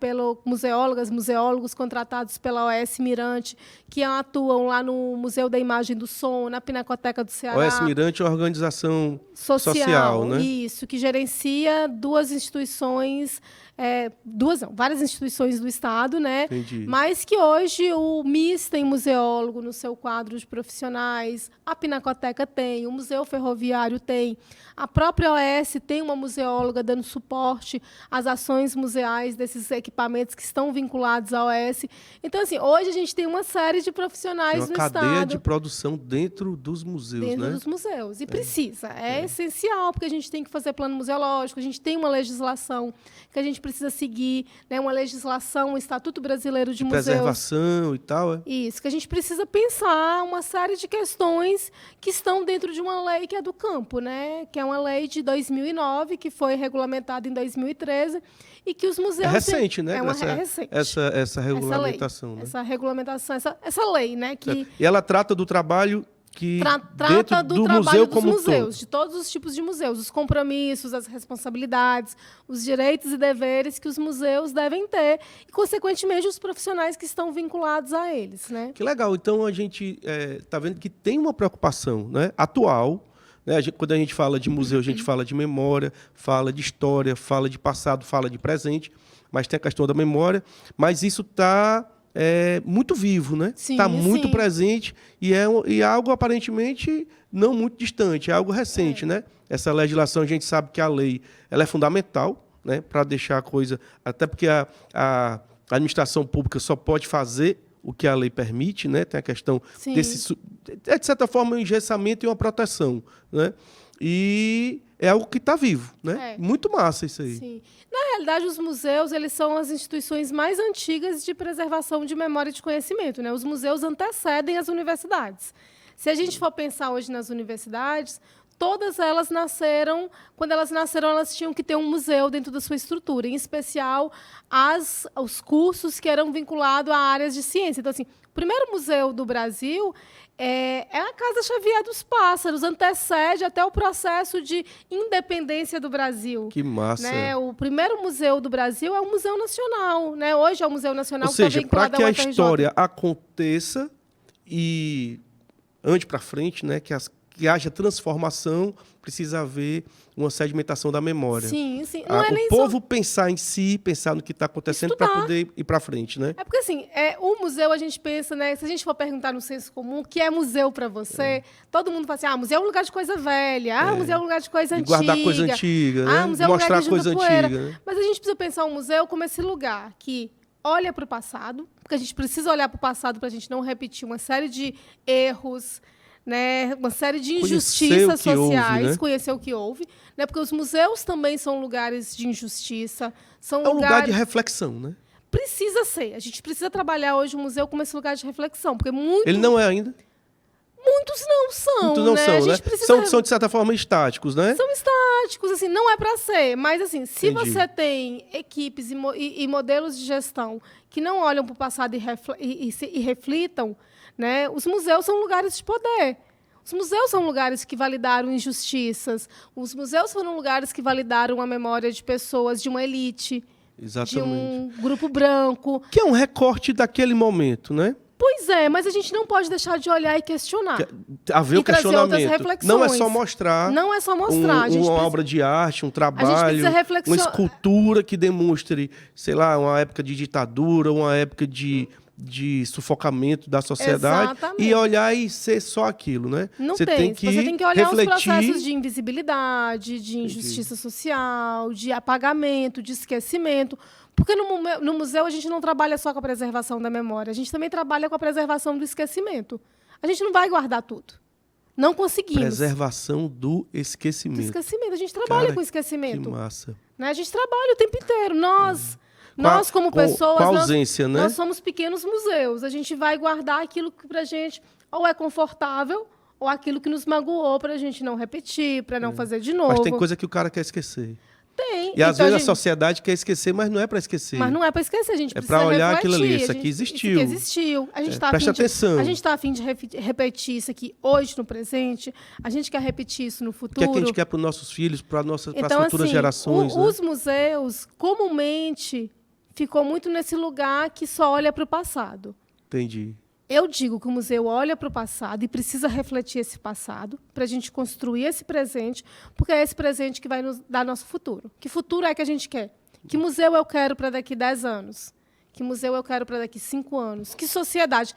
museólogos contratados pela OS Mirante, que atuam lá no Museu da Imagem do Som, na Pinacoteca do Ceará. OS Mirante é uma organização social, né? Isso, que gerencia 2 instituições, várias instituições do Estado, né? Entendi. Mas que hoje o MIS tem museólogo no seu quadro de profissionais, a Pinacoteca tem, o Museu Ferroviário tem, a própria OS tem uma museóloga dando suporte às ações museais desses equipamentos que estão vinculados à OS. Então, assim, hoje a gente tem uma série de profissionais no Estado. Tem uma cadeia de produção dentro dos museus, dentro né? dos museus. E precisa. É essencial, porque a gente tem que fazer plano museológico, a gente tem uma legislação que a gente precisa seguir, né? Uma legislação, o Estatuto Brasileiro de Museus. Preservação e tal, Isso, que a gente precisa pensar uma série de questões que estão dentro de uma lei que é do campo, né? Que é uma lei de 2009, que foi regulamentada em 2013, e que os museus... É recente, né? É recente. Essa regulamentação, essa regulamentação, essa lei, né? Que E ela trata do trabalho que trata do trabalho museu dos como museus, todo. de todos os tipos de museus, os compromissos, as responsabilidades, os direitos e deveres que os museus devem ter e, consequentemente, os profissionais que estão vinculados a eles, né? Que legal. Então, a gente está vendo que tem uma preocupação, né, atual. Né? Quando a gente fala de museu, a gente fala de memória, fala de história, fala de passado, fala de presente, mas tem a questão da memória. Mas isso está muito vivo, né? Está muito presente e é algo aparentemente não muito distante, é algo recente, né? Essa legislação, a gente sabe que a lei ela é fundamental, né, para deixar a coisa... Até porque a administração pública só pode fazer o que a lei permite, né? Tem a questão Sim. desse... É, de certa forma, um engessamento e uma proteção, né? E é algo que está vivo, né? É. Muito massa isso aí. Sim. Na realidade, os museus eles são as instituições mais antigas de preservação de memória e de conhecimento, né? Os museus antecedem as universidades. Se a gente for pensar hoje nas universidades, todas elas nasceram... Quando elas nasceram, elas tinham que ter um museu dentro da sua estrutura, em especial os cursos que eram vinculados a áreas de ciência. Então, assim, o primeiro museu do Brasil é a Casa Xavier dos Pássaros, antecede até o processo de independência do Brasil. Que massa. Né? O primeiro museu do Brasil é o Museu Nacional. Né? Hoje é o Museu Nacional. Ou seja, para que a UFRJ. história aconteça e ande para frente, né, que haja transformação, precisa haver uma sedimentação da memória. Sim, sim. Não é nem o povo pensar em si, pensar no que está acontecendo para poder ir para frente, né? É porque, assim, o museu, a gente pensa, né? Se a gente for perguntar no senso comum, o que é museu para você, todo mundo fala assim, museu é um lugar de coisa velha, museu é um lugar de coisa antiga. Guardar coisa antiga, né? Museu é um lugar Mostrar que coisa junta poeira. antiga. Né? Mas a gente precisa pensar o museu como esse lugar que olha para o passado, porque a gente precisa olhar para o passado para a gente não repetir uma série de erros, né, uma série de injustiças sociais, houve, né? Conhecer o que houve, né, porque os museus também são lugares de injustiça, são um lugar de reflexão, né? Precisa ser. A gente precisa trabalhar hoje o museu como esse lugar de reflexão, porque Ele não é ainda? Muitos não são, Muitos não né? são, A gente né? precisa... São, de certa forma, estáticos, né? São estáticos, assim, não é para ser. Mas, assim, se Entendi. você tem equipes e modelos de gestão que não olham para o passado e reflitam, né? Os museus são lugares de poder. Os museus são lugares que validaram injustiças. Os museus foram lugares que validaram a memória de pessoas, de uma elite, Exatamente. de um grupo branco. Que é um recorte daquele momento, né? Pois é, mas a gente não pode deixar de olhar e questionar. Haver o trazer outras questionamento. reflexões. Não é só mostrar, Não é só mostrar. A gente uma precisa... obra de arte, um A gente trabalho, precisa uma escultura que demonstre, sei lá, uma época de ditadura, uma época de sufocamento da sociedade. Exatamente. E olhar e ser só aquilo, né? Não Você tem que Você tem que olhar refletir... os processos de invisibilidade, de injustiça social, de apagamento, de esquecimento. Porque no museu a gente não trabalha só com a preservação da memória, a gente também trabalha com a preservação do esquecimento. A gente não vai guardar tudo. Não conseguimos. Preservação do esquecimento. Do esquecimento. A gente trabalha com esquecimento. Que massa. Né? A gente trabalha o tempo inteiro. Nós como pessoas, com a ausência, né? nós somos pequenos museus. A gente vai guardar aquilo que para a gente ou é confortável ou aquilo que nos magoou para a gente não repetir, para não fazer de novo. Mas tem coisa que o cara quer esquecer. Tem. E às vezes a sociedade quer esquecer, mas não é para esquecer. Mas não é para esquecer, a gente precisa para olhar refletir. aquilo ali, isso aqui existiu. Isso aqui existiu. A gente Presta atenção. A gente está a fim de repetir isso aqui hoje, no presente. A gente quer repetir isso no futuro. O que é que a gente quer para os nossos filhos, para as então, futuras gerações? Os museus, comumente, ficou muito nesse lugar que só olha para o passado. Entendi. Eu digo que o museu olha para o passado e precisa refletir esse passado para a gente construir esse presente, porque é esse presente que vai nos dar nosso futuro. Que futuro é que a gente quer? Que museu eu quero para daqui 10 anos? Que museu eu quero para daqui 5 anos? Que sociedade?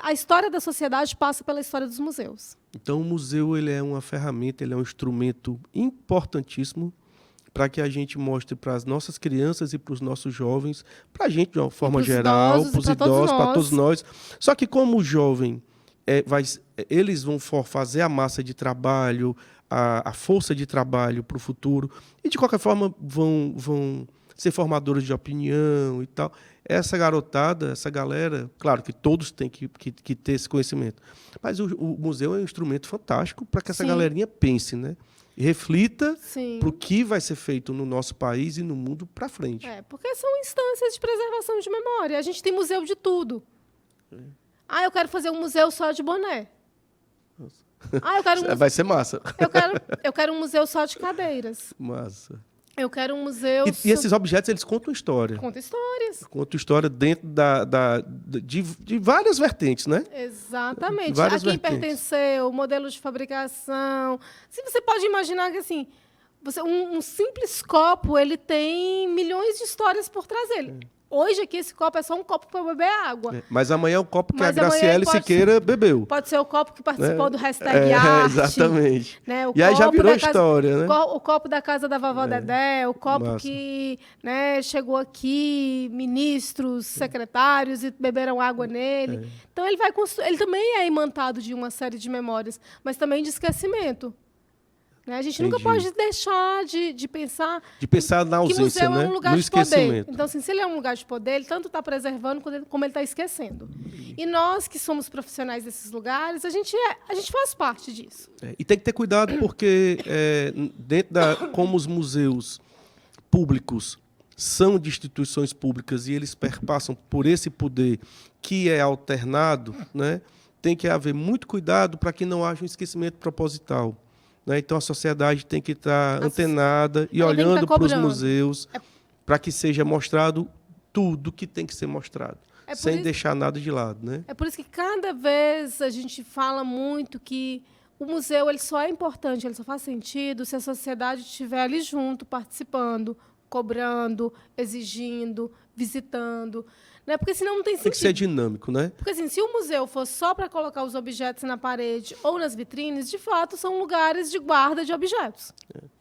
A história da sociedade passa pela história dos museus. Então, o museu ele é uma ferramenta, ele é um instrumento importantíssimo para que a gente mostre para as nossas crianças e para os nossos jovens, para a gente de uma forma geral, para os idosos, para todos nós. Só que como o jovem, eles vão fazer a massa de trabalho, a força de trabalho para o futuro, e de qualquer forma vão ser formadores de opinião e tal. Essa garotada, essa galera, claro que todos têm que ter esse conhecimento, mas o museu é um instrumento fantástico para que essa galerinha pense, né? E reflita para o que vai ser feito no nosso país e no mundo para frente. Porque são instâncias de preservação de memória. A gente tem museu de tudo. Eu quero fazer um museu só de boné. Eu quero vai ser massa. Eu quero um museu só de cadeiras. Massa. Eu quero um museu... E esses objetos, eles contam história. Contam histórias. Contam história dentro de várias vertentes, né? Exatamente. Várias a quem vertentes. pertenceu, modelo de fabricação. Se você pode imaginar que, assim, um simples copo, ele tem milhões de histórias por trás dele. Hoje aqui esse copo é só um copo para beber água. Mas amanhã é o copo que Mas a Graciele Siqueira bebeu. Pode ser o copo que participou do hashtag arte. Exatamente. Né? O E aí já virou da história, né? O copo da casa da vovó Dedé, o copo Massa. que, né, chegou aqui, ministros, secretários e beberam água nele. Então ele vai ele também é imantado de uma série de memórias, mas também de esquecimento. Né? A gente nunca pode deixar de pensar... De pensar na ausência, que museu né? é um lugar No de poder. esquecimento. Então, assim, se ele é um lugar de poder, ele tanto está preservando como ele está esquecendo. E nós, que somos profissionais desses lugares, a gente faz parte disso. E tem que ter cuidado porque, como os museus públicos são de instituições públicas e eles perpassam por esse poder que é alternado, né? Tem que haver muito cuidado para que não haja um esquecimento proposital. Né? Então, a sociedade tem que estar antenada e olhando para os museus para que seja mostrado tudo que tem que ser mostrado, sem deixar nada de lado. Né? É por isso que cada vez a gente fala muito que o museu ele só é importante, ele só faz sentido se a sociedade estiver ali junto, participando, cobrando, exigindo, visitando. Né? Porque senão não tem sentido. Tem que ser dinâmico, né? Porque assim, se o museu for só para colocar os objetos na parede ou nas vitrines, de fato, são lugares de guarda de objetos.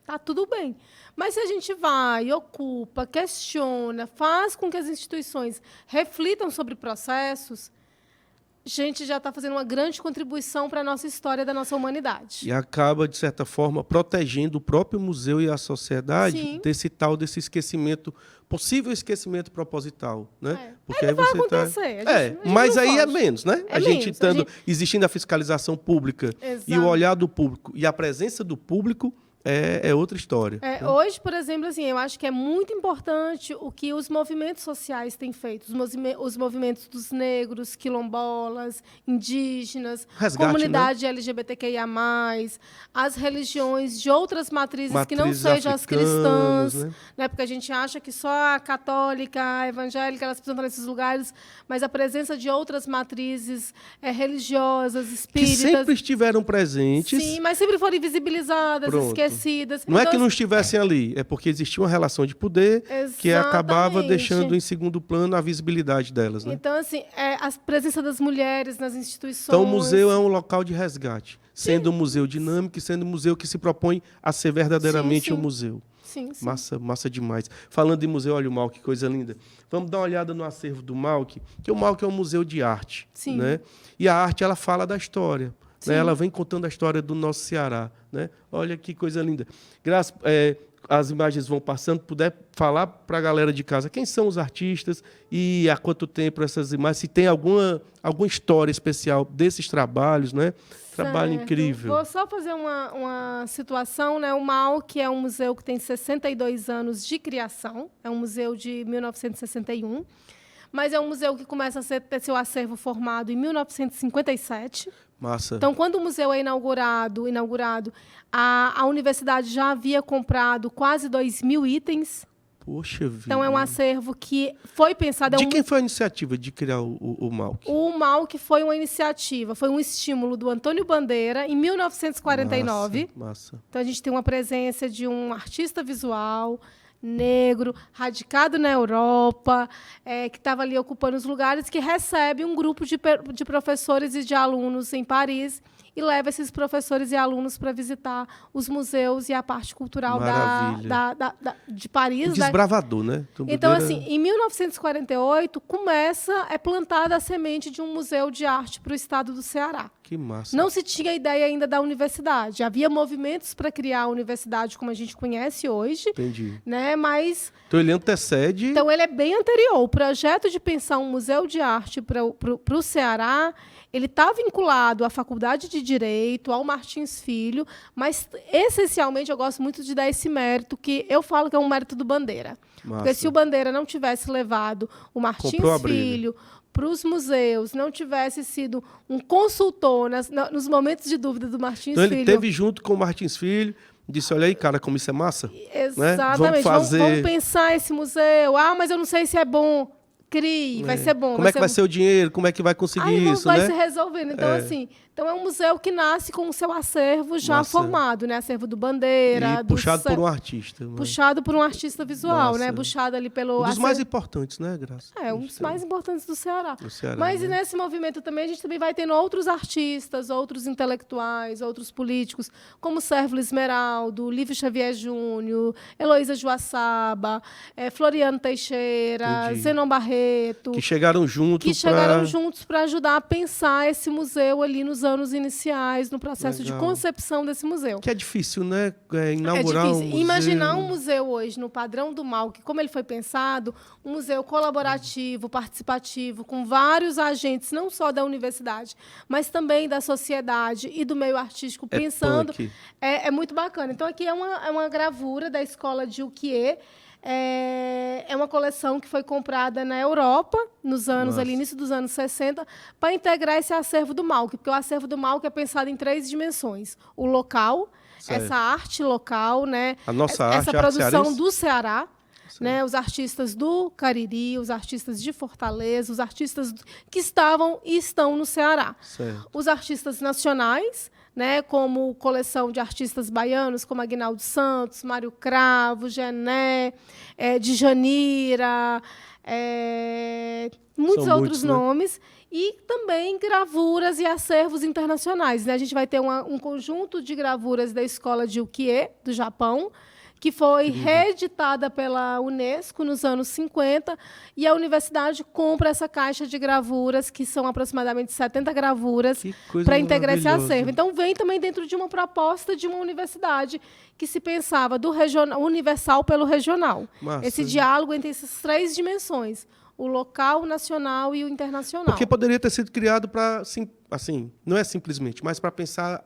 Tá tudo bem. Mas se a gente vai, ocupa, questiona, faz com que as instituições reflitam sobre processos, a gente já está fazendo uma grande contribuição para a nossa história da nossa humanidade. E acaba, de certa forma, protegendo o próprio museu e a sociedade desse esquecimento, possível esquecimento proposital. Né? Porque aí vai acontecer. Mas aí é menos, né? É gente existindo a fiscalização pública e o olhar do público e a presença do público, é outra história. Né? Hoje, por exemplo, assim, eu acho que é muito importante o que os movimentos sociais têm feito. Os movimentos dos negros, quilombolas, indígenas, comunidade LGBTQIA+, as religiões de outras matrizes que não sejam as cristãs. Né? Porque a gente acha que só a católica, a evangélica, elas precisam estar nesses lugares, mas a presença de outras matrizes religiosas, espíritas... Que sempre estiveram presentes. Sim, mas sempre foram invisibilizadas, esquecidas. Não é que não estivessem ali, é porque existia uma relação de poder que acabava deixando em segundo plano a visibilidade delas. Né? Então, assim, a presença das mulheres nas instituições... Então, o museu é um local de resgate, sendo um museu dinâmico e sendo um museu que se propõe a ser verdadeiramente um museu. Sim. Massa demais. Falando em museu, olha o Malc, que coisa linda. Vamos dar uma olhada no acervo do Malc, que o Malc é um museu de arte. Sim. Né? E a arte, ela fala da história. Né? Ela vem contando a história do nosso Ceará. Né? Olha que coisa linda. Graças, as imagens vão passando, puder falar para a galera de casa quem são os artistas e há quanto tempo essas imagens, se tem alguma história especial desses trabalhos, né? Trabalho incrível. Vou só fazer uma situação, né? O MAUC é um museu que tem 62 anos de criação, é um museu de 1961, mas é um museu que começa a ter seu acervo formado em 1957. Massa. Então, quando o museu é inaugurado, a universidade já havia comprado quase 2.000 itens. Poxa vida. Então, é um acervo que foi pensado... De quem foi a iniciativa de criar o MAUC? O MAUC foi uma iniciativa, foi um estímulo do Antônio Bandeira, em 1949. Massa. Então, a gente tem uma presença de um artista visual negro, radicado na Europa, que estava ali ocupando os lugares, que recebe um grupo de professores e de alunos em Paris e leva esses professores e alunos para visitar os museus e a parte cultural de Paris. Um desbravador, né? Então, assim, em 1948, é plantada a semente de um museu de arte para o estado do Ceará. Que massa. Não se tinha ideia ainda da universidade. Havia movimentos para criar a universidade como a gente conhece hoje. Entendi. Né? Mas... Então, ele antecede... Então, ele é bem anterior. O projeto de pensar um museu de arte para o Ceará, ele está vinculado à Faculdade de Direito, ao Martins Filho, mas, essencialmente, eu gosto muito de dar esse mérito, que eu falo que é um mérito do Bandeira. Massa. Porque se o Bandeira não tivesse levado o Martins Filho para os museus, não tivesse sido um consultor nos momentos de dúvida do Martins Filho... Então, ele teve junto com o Martins Filho, disse, olha aí, cara, como isso é massa. Exatamente. Né? Vamos fazer... Vamos pensar esse museu. Ah, mas eu não sei se é bom. Crie, vai ser bom. Como é que vai ser o dinheiro? Como é que vai conseguir Aí isso, vai né? se resolvendo. Então, assim, é um museu que nasce com o seu acervo já formado, né? Acervo do Bandeira. E puxado por um artista. Puxado por um artista visual, né? Puxado ali pelo... Um dos mais importantes, né, Graça? Um dos mais importantes do Ceará. Mas nesse movimento também, a gente também vai tendo outros artistas, outros intelectuais, outros políticos, como Sérvulo Esmeraldo, Lívio Xavier Júnior, Heloísa Joaçaba, Floriano Teixeira, Zenon Barreto. Que chegaram juntos para ajudar a pensar esse museu ali nos anos iniciais, no processo de concepção desse museu. Que é difícil, né? Inaugurar um museu. Imaginar um museu museu hoje, no padrão do MAUC, como ele foi pensado, um museu colaborativo, participativo, com vários agentes, não só da universidade, mas também da sociedade e do meio artístico, pensando. É muito bacana. Então, aqui é uma gravura da escola de Uquiê. É uma coleção que foi comprada na Europa, início dos anos 60, para integrar esse acervo do MAUC, porque o acervo do MAUC é pensado em 3 dimensões. O local, essa arte local, né? A nossa essa produção do Ceará, né? Os artistas do Cariri, os artistas de Fortaleza, os artistas que estavam e estão no Ceará. Os artistas nacionais, né, como coleção de artistas baianos, como Aguinaldo Santos, Mário Cravo, Gené, Djanira, muitos outros nomes, e também gravuras e acervos internacionais, né? A gente vai ter um conjunto de gravuras da escola de Ukiê, do Japão, que foi reeditada pela Unesco nos anos 50, e a universidade compra essa caixa de gravuras, que são aproximadamente 70 gravuras, para integrar esse acervo. Então, vem também dentro de uma proposta de uma universidade que se pensava do universal pelo regional. Esse diálogo entre essas 3 dimensões, o local, o nacional e o internacional. Porque poderia ter sido criado para, assim, não é simplesmente, mas para pensar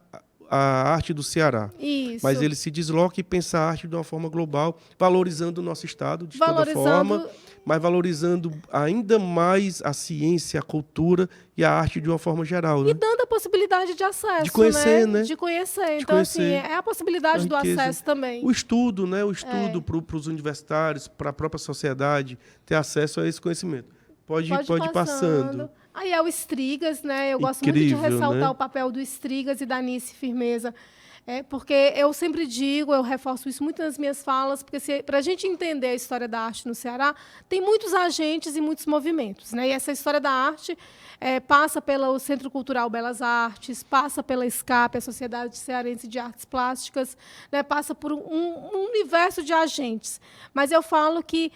a arte do Ceará. Isso. Mas ele se desloca e pensa a arte de uma forma global, valorizando o nosso estado de toda forma, mas valorizando ainda mais a ciência, a cultura e a arte de uma forma geral. E dando a possibilidade de acesso. De conhecer, né? De conhecer. Então, assim, é a possibilidade do acesso também. O estudo, né? O estudo para os universitários, para a própria sociedade, ter acesso a esse conhecimento. Pode ir passando. Aí é o Strigas, né? Eu gosto muito de ressaltar o papel do Strigas e da Nice Firmeza. Porque eu sempre digo, eu reforço isso muito nas minhas falas, porque para a gente entender a história da arte no Ceará, tem muitos agentes e muitos movimentos, né? E essa história da arte passa pelo Centro Cultural Belas Artes, passa pela SCAP, a Sociedade Cearense de Artes Plásticas, né? Passa por um universo de agentes. Mas eu falo que,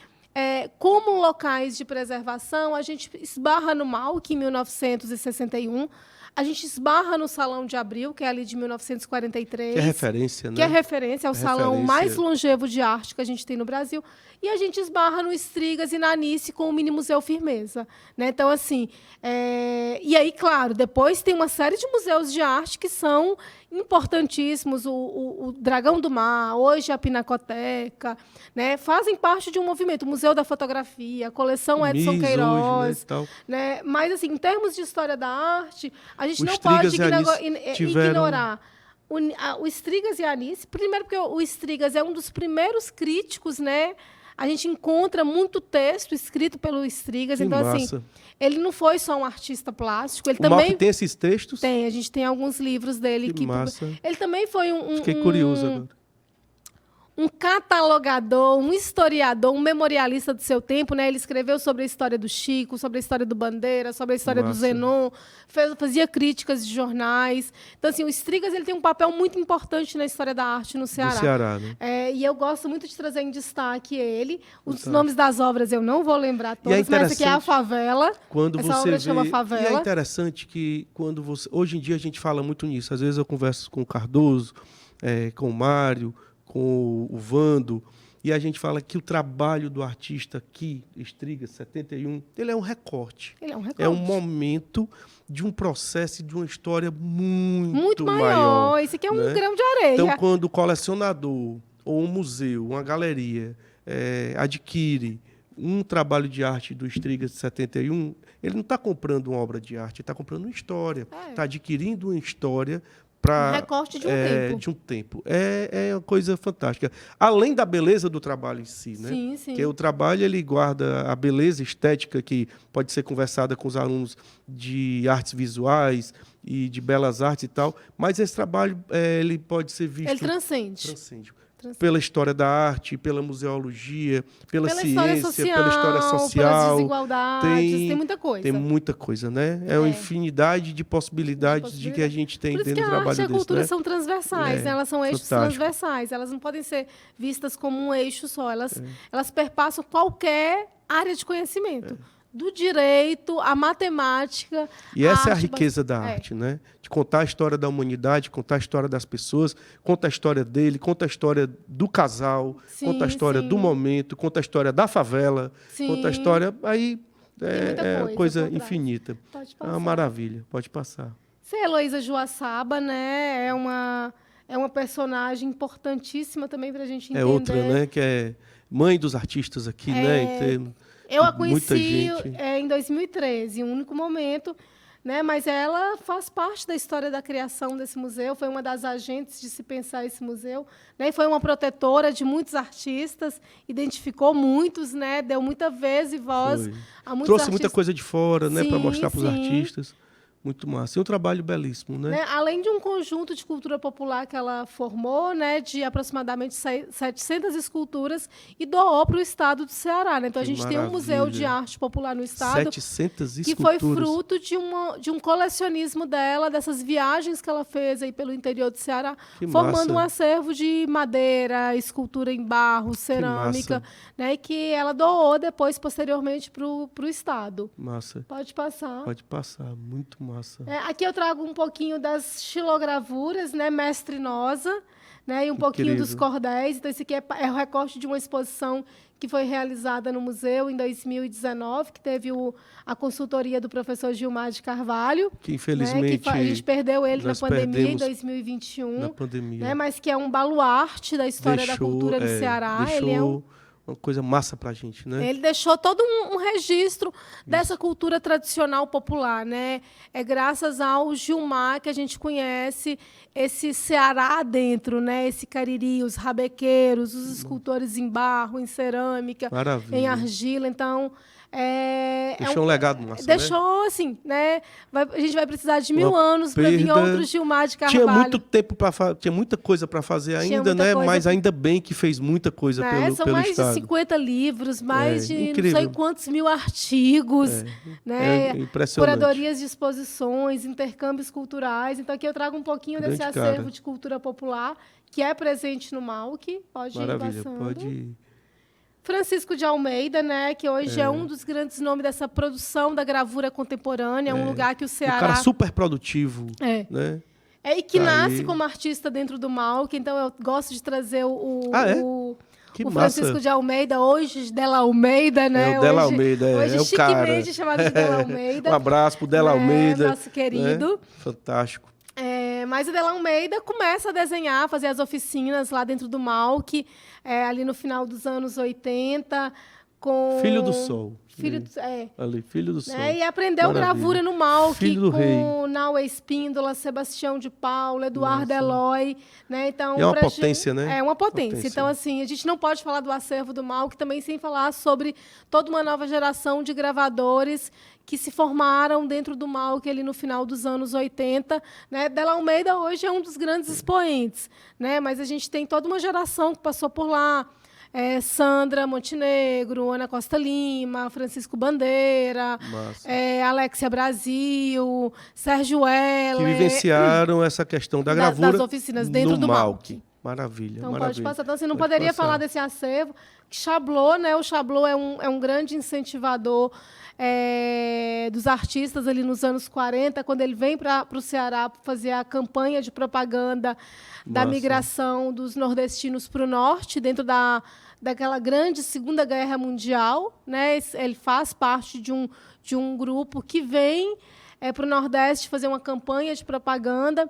como locais de preservação, a gente esbarra no MAUC, em 1961, a gente esbarra no Salão de Abril, que é ali de 1943. Que é referência, né? Que é referência, é o salão mais longevo de arte que a gente tem no Brasil. E a gente esbarra no Strigas e na Nice com o Mini Museu Firmeza, né? Então, assim... E aí, claro, depois tem uma série de museus de arte que são importantíssimos. O Dragão do Mar, hoje a Pinacoteca, né? Fazem parte de um movimento. O Museu da Fotografia, a coleção Edson Queiroz. Hoje, né? Mas, assim, em termos de história da arte, a gente não pode ignorar o Strigas e a Nice. Primeiro, porque o Strigas é um dos primeiros críticos, né? A gente encontra muito texto escrito pelo Strigas. Então, assim, ele não foi só um artista plástico. Ele também tem esses textos? Tem, a gente tem alguns livros dele. Que massa. Ele também foi Fiquei curioso agora. Um catalogador, um historiador, um memorialista do seu tempo, né? Ele escreveu sobre a história do Chico, sobre a história do Bandeira, sobre a história do Zenon, fazia críticas de jornais. Então, assim, o Strigas ele tem um papel muito importante na história da arte no Ceará. Do Ceará, né? E eu gosto muito de trazer em destaque ele. Os nomes das obras eu não vou lembrar todos, mas aqui é a Favela. Essa obra chama Favela. E é interessante que quando você... Hoje em dia a gente fala muito nisso. Às vezes eu converso com o Cardoso, com o Mário, com o Vando, e a gente fala que o trabalho do artista aqui, Strigas, 71, ele é um recorte. Ele é um recorte. É um momento de um processo, de uma história muito maior. Isso aqui é um grão de areia. Então, quando o colecionador, ou um museu, uma galeria, adquire um trabalho de arte do Strigas de 71, ele não está comprando uma obra de arte, ele está comprando uma história. Está adquirindo uma história para recorte de um tempo. De um tempo. É uma coisa fantástica. Além da beleza do trabalho em si, né? Sim, sim. Porque o trabalho ele guarda a beleza estética que pode ser conversada com os alunos de artes visuais e de belas artes e tal, mas esse trabalho ele pode ser visto... Ele transcende. Pela história da arte, pela museologia, pela ciência, história social, pela história social. Pelas desigualdades, tem muita coisa. Tem muita coisa, né? É uma infinidade de possibilidades de que a gente tem dentro do trabalho desse. Por isso que a arte e a cultura né? são transversais, né? Elas são eixos transversais, elas não podem ser vistas como um eixo só, elas perpassam qualquer área de conhecimento. Do direito, à matemática... E essa é a riqueza da arte, né? De contar a história da humanidade, contar a história das pessoas, conta a história dele, conta a história do casal, conta a história do momento, conta a história da favela, conta a história... Aí é coisa infinita. Pode passar. É uma maravilha, pode passar. Você é Heloísa Joaçaba, né? É uma personagem importantíssima também para a gente entender. É outra, né? Que é mãe dos artistas aqui, né? Eu a conheci em 2013, um único momento, né? Mas ela faz parte da história da criação desse museu, foi uma das agentes de se pensar esse museu, né? E foi uma protetora de muitos artistas, identificou muitos, né? Deu muita vez e voz a muitos Trouxe artistas. muita coisa de fora, né? Para mostrar para os artistas. Muito massa. E um trabalho belíssimo, né? Além de um conjunto de cultura popular que ela formou, né, de aproximadamente 700 esculturas, e doou para o estado do Ceará. Né? Então, a gente tem um museu de arte popular no estado 700 que foi fruto de um colecionismo dela, dessas viagens que ela fez aí pelo interior do Ceará, formando um acervo de madeira, escultura em barro, cerâmica, né, e que ela doou depois, posteriormente, para o estado. Massa. Pode passar. Pode passar. Muito massa. Aqui eu trago um pouquinho das xilogravuras, né, Mestre Nosa, né, e um pouquinho dos cordéis. Então, esse aqui é o recorte de uma exposição que foi realizada no museu em 2019, que teve a consultoria do professor Gilmar de Carvalho. Que, infelizmente, que a gente perdeu ele na pandemia, em 2021. Na pandemia. Né, mas que é um baluarte da história da cultura do Ceará. Ele é uma coisa massa para a gente, né? Ele deixou todo um registro dessa cultura tradicional popular, né? É graças ao Gilmar que a gente conhece esse Ceará dentro, né? Esse Cariri, os rabequeiros, os escultores em barro, em cerâmica, em argila. Então, deixou um legado massa, deixou, né? assim, né? A gente vai precisar de 1000 anos para vir outro Gilmar de Carvalho. Tinha muito tempo tinha muita coisa para fazer ainda, né? Mas ainda bem que fez muita coisa pelo estado. São mais de 50 livros, mais de não sei quantos mil artigos, né? Impressionante. Curadorias de exposições, intercâmbios culturais. Então, aqui eu trago um pouquinho desse acervo de cultura popular que é presente no MAUC. Pode ir passando. Pode ir. Francisco de Almeida, né, que hoje é um dos grandes nomes dessa produção da gravura contemporânea, um lugar que o Ceará... Um cara super produtivo, né? E que nasce como artista dentro do MAUC, então eu gosto de trazer o Francisco de Almeida, hoje Della Almeida, né? O Della Almeida, hoje o chiquemente cara. chamado de Della Almeida. Um abraço pro Della Almeida. Nosso querido. Né? Fantástico. Mas o Della Almeida começa a desenhar, fazer as oficinas lá dentro do MAUC, ali no final dos anos 80, com... Filho do Sol. Filho do Sol. E aprendeu gravura no MAUC Filho do com Rei. Naue Espíndola, Sebastião de Paula, Eduardo Eloy. Né? Então, é uma potência, né? É uma potência. Então, assim, a gente não pode falar do acervo do MAUC também sem falar sobre toda uma nova geração de gravadores que se formaram dentro do MAUC ali no final dos anos 80. Né? Della Almeida hoje é um dos grandes expoentes, né? Mas a gente tem toda uma geração que passou por lá. Sandra Montenegro, Ana Costa Lima, Francisco Bandeira, Alexia Brasil, Sérgio Heller. Que vivenciaram essa questão da gravura das oficinas dentro do MAUC. Maravilha, então, maravilha. Pode passar. Então, você não poderia falar desse acervo. Chablot, né? O Chablot é um grande incentivador dos artistas ali nos anos 40, quando ele vem para o Ceará fazer a campanha de propaganda da migração dos nordestinos para o norte, dentro daquela grande Segunda Guerra Mundial. Né? Ele faz parte de um grupo que vem para o Nordeste fazer uma campanha de propaganda.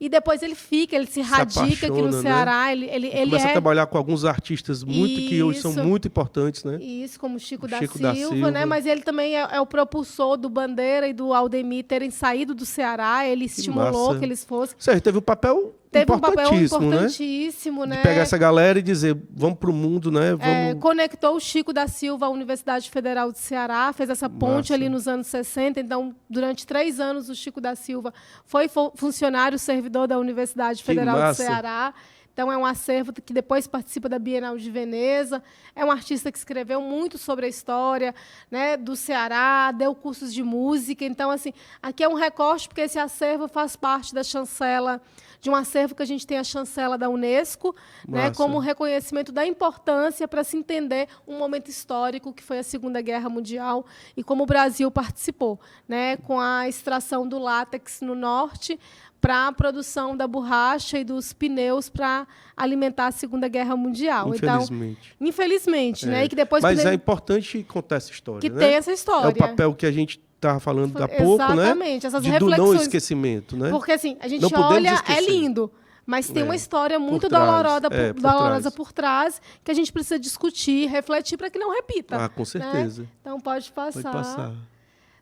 e depois ele se radica aqui no apaixona, Ceará. né? Ele Começa a trabalhar com alguns artistas que hoje são Isso. muito importantes, né? Isso, como Chico da Chico da Silva, Silva. né? Mas ele também é o propulsor do Bandeira e do Aldemir terem saído do Ceará. Ele estimulou massa. que eles fossem. Ou seja, teve um papel Teve um papel importantíssimo, né? importantíssimo, né? De pegar essa galera e dizer, vamos pro mundo, né? Vamos... Conectou o Chico da Silva à Universidade Federal do Ceará, fez essa ponte Massa. ali nos anos 60. Então, durante 3 anos, o Chico da Silva foi funcionário servidor da Universidade Federal do massa. Ceará. Então, é um acervo que depois participa da Bienal de Veneza. É um artista que escreveu muito sobre a história, né, do Ceará, deu cursos de música. Então, assim, aqui é um recorte, porque esse acervo faz parte da chancela, de um acervo que a gente tem a chancela da Unesco, né, Massa. como reconhecimento da importância para se entender um momento histórico que foi a Segunda Guerra Mundial e como o Brasil participou, né, com a extração do látex no norte, para a produção da borracha e dos pneus para alimentar a Segunda Guerra Mundial. Infelizmente. Então, infelizmente, né? E que depois Mas é importante contar essa história, que né? tem essa história. É o papel que a gente estava falando há pouco, né? Exatamente, essas do reflexões. não esquecimento, né? Porque assim, a gente Não podemos olha, esquecer. é lindo, mas tem uma história muito trás, dolorosa por trás que a gente precisa discutir, refletir para que não repita. Ah, com né? certeza. Então pode passar. Pode passar.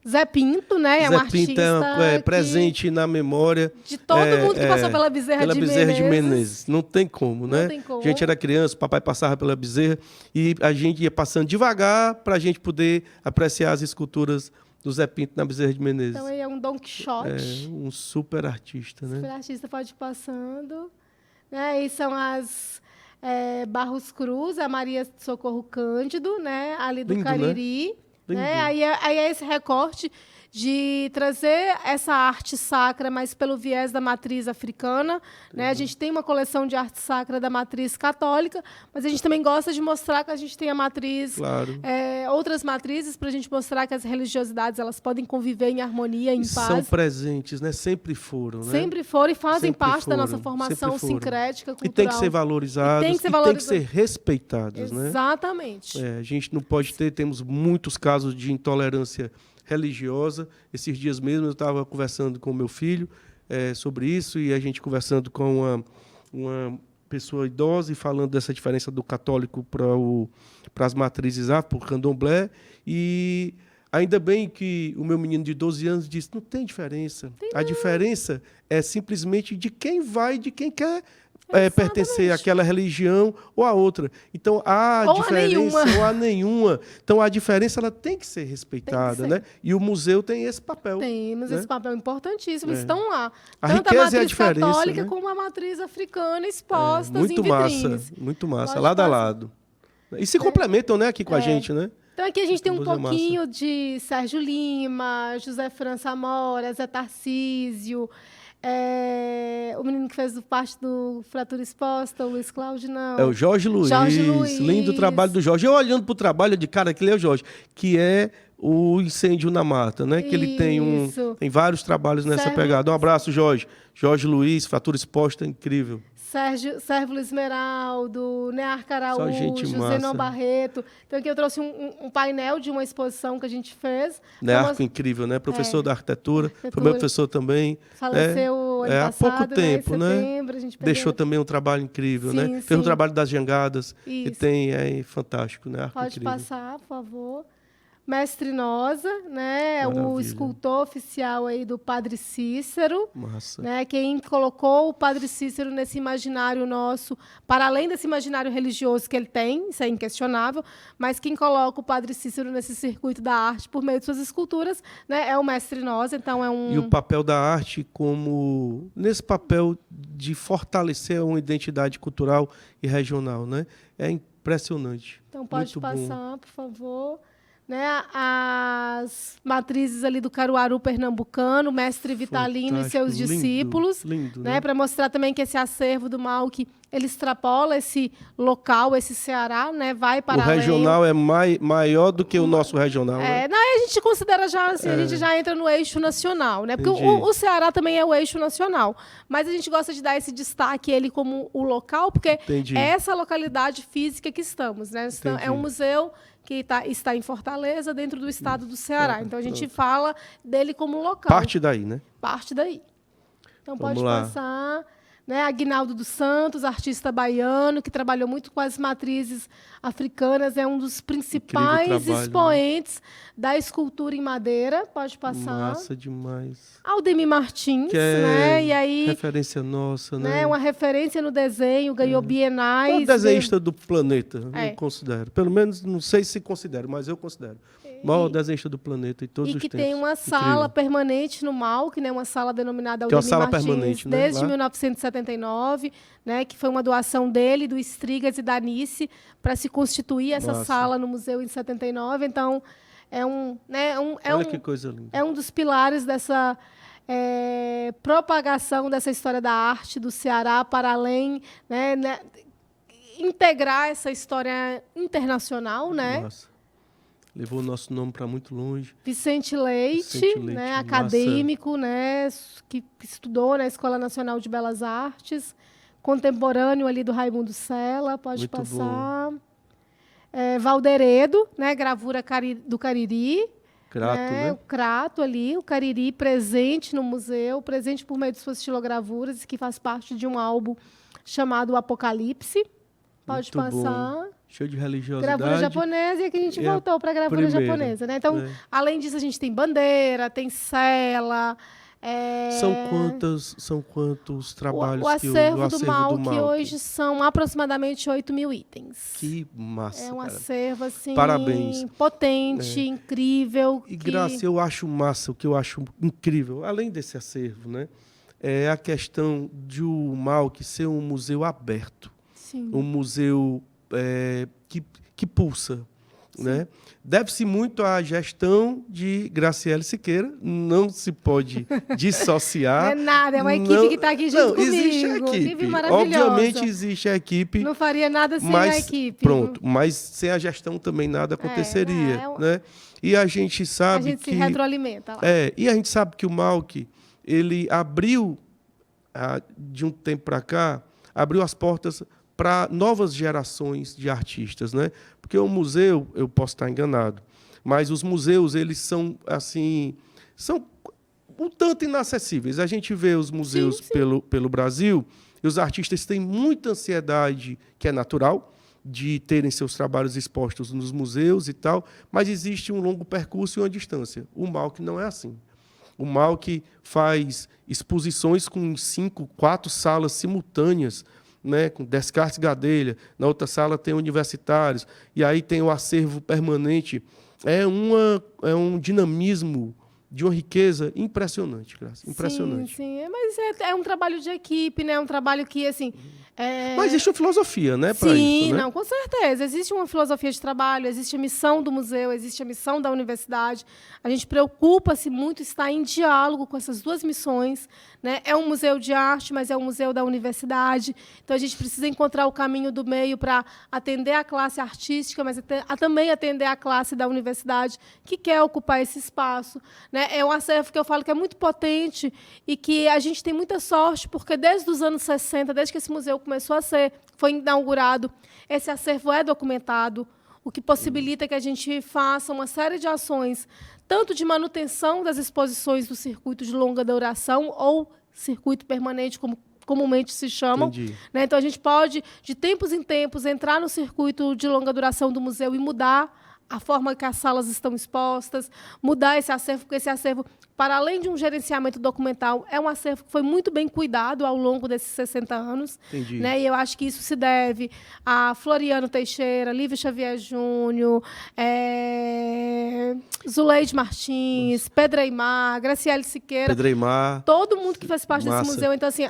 Zé Pinto, né? É um Zé artista Pinto é presente na memória de todo mundo que passou pela Bezerra de Menezes. Não tem como, né? Não tem como. A gente era criança, o papai passava pela Bezerra e a gente ia passando devagar para a gente poder apreciar as esculturas do Zé Pinto na Bezerra de Menezes. Então ele é um Don Quixote. É um super artista, né? Super artista, pode ir passando. Né? E são as Barros Cruz, a Maria Socorro Cândido, né? Ali do Lindo, Cariri. Lindo. Né? Aí é esse recorte de trazer essa arte sacra, mas pelo viés da matriz africana. Né? A gente tem uma coleção de arte sacra da matriz católica, mas a gente também gosta de mostrar que a gente tem a matriz, Claro. Outras matrizes, para a gente mostrar que as religiosidades elas podem conviver em harmonia, em E paz. são presentes, né? Sempre foram, né? Sempre foram e fazem Sempre parte da foram, nossa formação sempre foram. sincrética, cultural. E tem que ser valorizados, E tem que ser tem que ser respeitados, né? Exatamente. A gente não pode temos muitos casos de intolerância religiosa. Esses dias mesmo eu estava conversando com o meu filho sobre isso e a gente conversando com uma pessoa idosa e falando dessa diferença do católico para as matrizes afro, para o candomblé. E ainda bem que o meu menino de 12 anos disse, não tem diferença. A diferença é simplesmente de quem vai, de quem quer pertencer àquela religião ou à outra. Então, há diferença ou a nenhuma. Então, a diferença ela tem que ser respeitada, né? E o museu tem esse papel. Temos esse papel importantíssimo. Estão lá. A Tanto riqueza a matriz e a diferença, católica né? como a matriz africana expostas Muito em vitrines. muito massa. Pode Lado a passar. lado. E se complementam, né, aqui com a gente, né? Então, aqui a gente tem um Museu é pouquinho de Sérgio Lima, José França Amora, Zé Tarcísio, o menino que fez parte do Fratura Exposta, o Luiz Cláudio, não. É o Jorge Luiz. Lindo trabalho do Jorge. Eu olhando para o trabalho de cara, aquele é o Jorge, que é o Incêndio na Mata, né? Que ele tem vários trabalhos nessa pegada. Um abraço, Jorge. Jorge Luiz, Fratura Exposta, incrível. Sérvulo Esmeraldo, Nearca Só gente Araújo, massa. Zenon Barreto. Então, aqui eu trouxe um painel de uma exposição que a gente fez. Nearco, incrível, né? Professor da arquitetura. Foi meu professor também. Faleceu ano há passado, pouco tempo, né? Em né? setembro, a gente Deixou também um trabalho incrível, Sim, né? Fez um sim. trabalho das jangadas. Isso. E tem, fantástico, né? Arco Pode incrível. passar, por favor. Mestre Nosa, né? O Maravilha. escultor oficial aí do Padre Cícero. Massa. Né? Quem colocou o Padre Cícero nesse imaginário nosso, para além desse imaginário religioso que ele tem, isso é inquestionável, mas quem coloca o Padre Cícero nesse circuito da arte por meio de suas esculturas, né, é o Mestre Nosa, então é um... E o papel da arte como... Nesse papel de fortalecer uma identidade cultural e regional, né? É impressionante. Então pode Muito passar, bom. por favor. Né, as matrizes ali do Caruaru pernambucano, Mestre Vitalino Fantástico, e seus lindo, discípulos, lindo, né, né? para mostrar também que esse acervo do Malc, ele extrapola esse local, esse Ceará, né, vai para O além. regional é maior do que o nosso regional, né? Não, a gente considera já, assim, a gente já entra no eixo nacional, né? Porque Entendi. o Ceará também é o eixo nacional. Mas a gente gosta de dar esse destaque ele como o local, porque Entendi. é essa localidade física que estamos, né? Entendi. É um museu que está em Fortaleza, dentro do estado do Ceará. Então a gente fala dele como local. Parte daí, né? Parte daí. Então, Vamos pode lá. passar. Né? Aguinaldo dos Santos, artista baiano, que trabalhou muito com as matrizes africanas, é um dos principais Incrível trabalho, expoentes da escultura em madeira. Pode passar. Massa demais. Aldemir Martins, Que é né? E aí, referência nossa, né? né? Uma referência no desenho, ganhou É o bienais. desenhista do planeta, É. eu considero. Pelo menos, não sei se considero, mas eu considero. O maior desenhista do planeta em todos E os que tempos. tem uma sala permanente no MAUC, né? Uma sala denominada Que é uma Aldemir sala Martins, permanente, né? desde Lá. 1979, né? Que foi uma doação dele, do Strigas e da Nice, para se constituir essa Massa. sala no museu em 79. Então, Olha que coisa linda. é um dos pilares dessa propagação dessa história da arte do Ceará para além, né, integrar essa história internacional, né? Massa. Levou o nosso nome para muito longe. Vicente Leite, Vicente Leite, né, massa. acadêmico, né, que estudou na Escola Nacional de Belas Artes, contemporâneo ali do Raimundo Sela, pode Muito passar. Valderedo, né, gravura do Cariri. Grato, né? O Crato ali, o Cariri presente no museu, presente por meio de suas estilogravuras, que faz parte de um álbum chamado Apocalipse. Pode Muito bom. passar. Cheio de religiosidade. Gravura japonesa, e aqui a gente É a voltou para a gravura primeira, japonesa, né? Então, né? além disso, a gente tem bandeira, tem cela. São quantos trabalhos O acervo do Malc? MAUC hoje são aproximadamente 8.000 itens. Que massa, É um cara. acervo, assim, Parabéns. potente, incrível. E, Graça, eu acho massa, o que eu acho incrível, além desse acervo, né? É a questão de o Malc ser um museu aberto. Sim. Um museu que pulsa. Né? Deve-se muito à gestão de Graciele Siqueira, não se pode dissociar. Não é nada, é uma equipe que está aqui junto comigo. Existe a equipe. Maravilhosa. Obviamente existe a equipe. Não faria nada sem a equipe. Pronto, mas sem a gestão também nada aconteceria. Né? E a gente sabe a gente se retroalimenta lá. E a gente sabe que o Malc, ele abriu, de um tempo para cá, abriu as portas para novas gerações de artistas, né? Porque o museu, eu posso estar enganado, mas os museus, eles são assim, são um tanto inacessíveis. A gente vê os museus pelo Brasil e os artistas têm muita ansiedade, que é natural, de terem seus trabalhos expostos nos museus e tal, mas existe um longo percurso e uma distância. O Malc não é assim. O Malc faz exposições com 5, 4 salas simultâneas, né, com Descartes Gadelha, na outra sala tem universitários, e aí tem o acervo permanente. É um dinamismo de uma riqueza impressionante, Graça. Impressionante. Sim, mas é um trabalho de equipe, né? É um trabalho que, assim... Mas existe uma filosofia, né, para isso, né? Não, com certeza. Existe uma filosofia de trabalho, existe a missão do museu, existe a missão da universidade. A gente preocupa-se muito estar em diálogo com essas duas missões, né? É um museu de arte, mas é um museu da universidade. Então, a gente precisa encontrar o caminho do meio para atender a classe artística, mas também atender a classe da universidade que quer ocupar esse espaço, né? É um acervo que eu falo que é muito potente e que a gente tem muita sorte, porque desde os anos 60, desde que esse museu foi inaugurado, esse acervo é documentado, o que possibilita que a gente faça uma série de ações, tanto de manutenção das exposições do circuito de longa duração ou circuito permanente, como comumente se chamam. Né? Então, a gente pode, de tempos em tempos, entrar no circuito de longa duração do museu e mudar a forma que as salas estão expostas, mudar esse acervo, porque esse acervo, para além de um gerenciamento documental, é um acervo que foi muito bem cuidado ao longo desses 60 anos. Entendi. Né? E eu acho que isso se deve a Floriano Teixeira, Lívia Xavier Júnior, Zuleide Martins, Pedro Aymar, Graciele Siqueira. Pedro Aymar. Todo mundo que faz parte desse museu. Então, assim,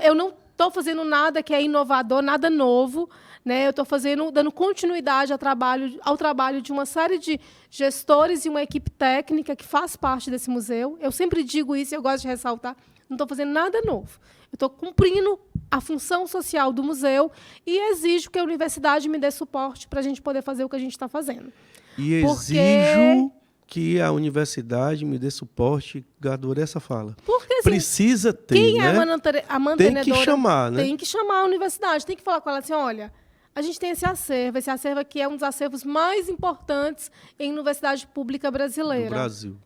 eu não estou fazendo nada que é inovador, nada novo. Né? Eu estou dando continuidade ao trabalho de uma série de gestores e uma equipe técnica que faz parte desse museu. Eu sempre digo isso e eu gosto de ressaltar. Não estou fazendo nada novo. Eu estou cumprindo a função social do museu e exijo que a universidade me dê suporte para a gente poder fazer o que a gente está fazendo. E exijo que a universidade me dê suporte, adorei essa fala. Porque, assim, precisa ter, quem né? é a mantenedora? Tem que chamar, né? Tem que chamar a universidade, tem que falar com ela assim, olha, a gente tem esse acervo aqui é um dos acervos mais importantes em universidade pública brasileira. Do Brasil.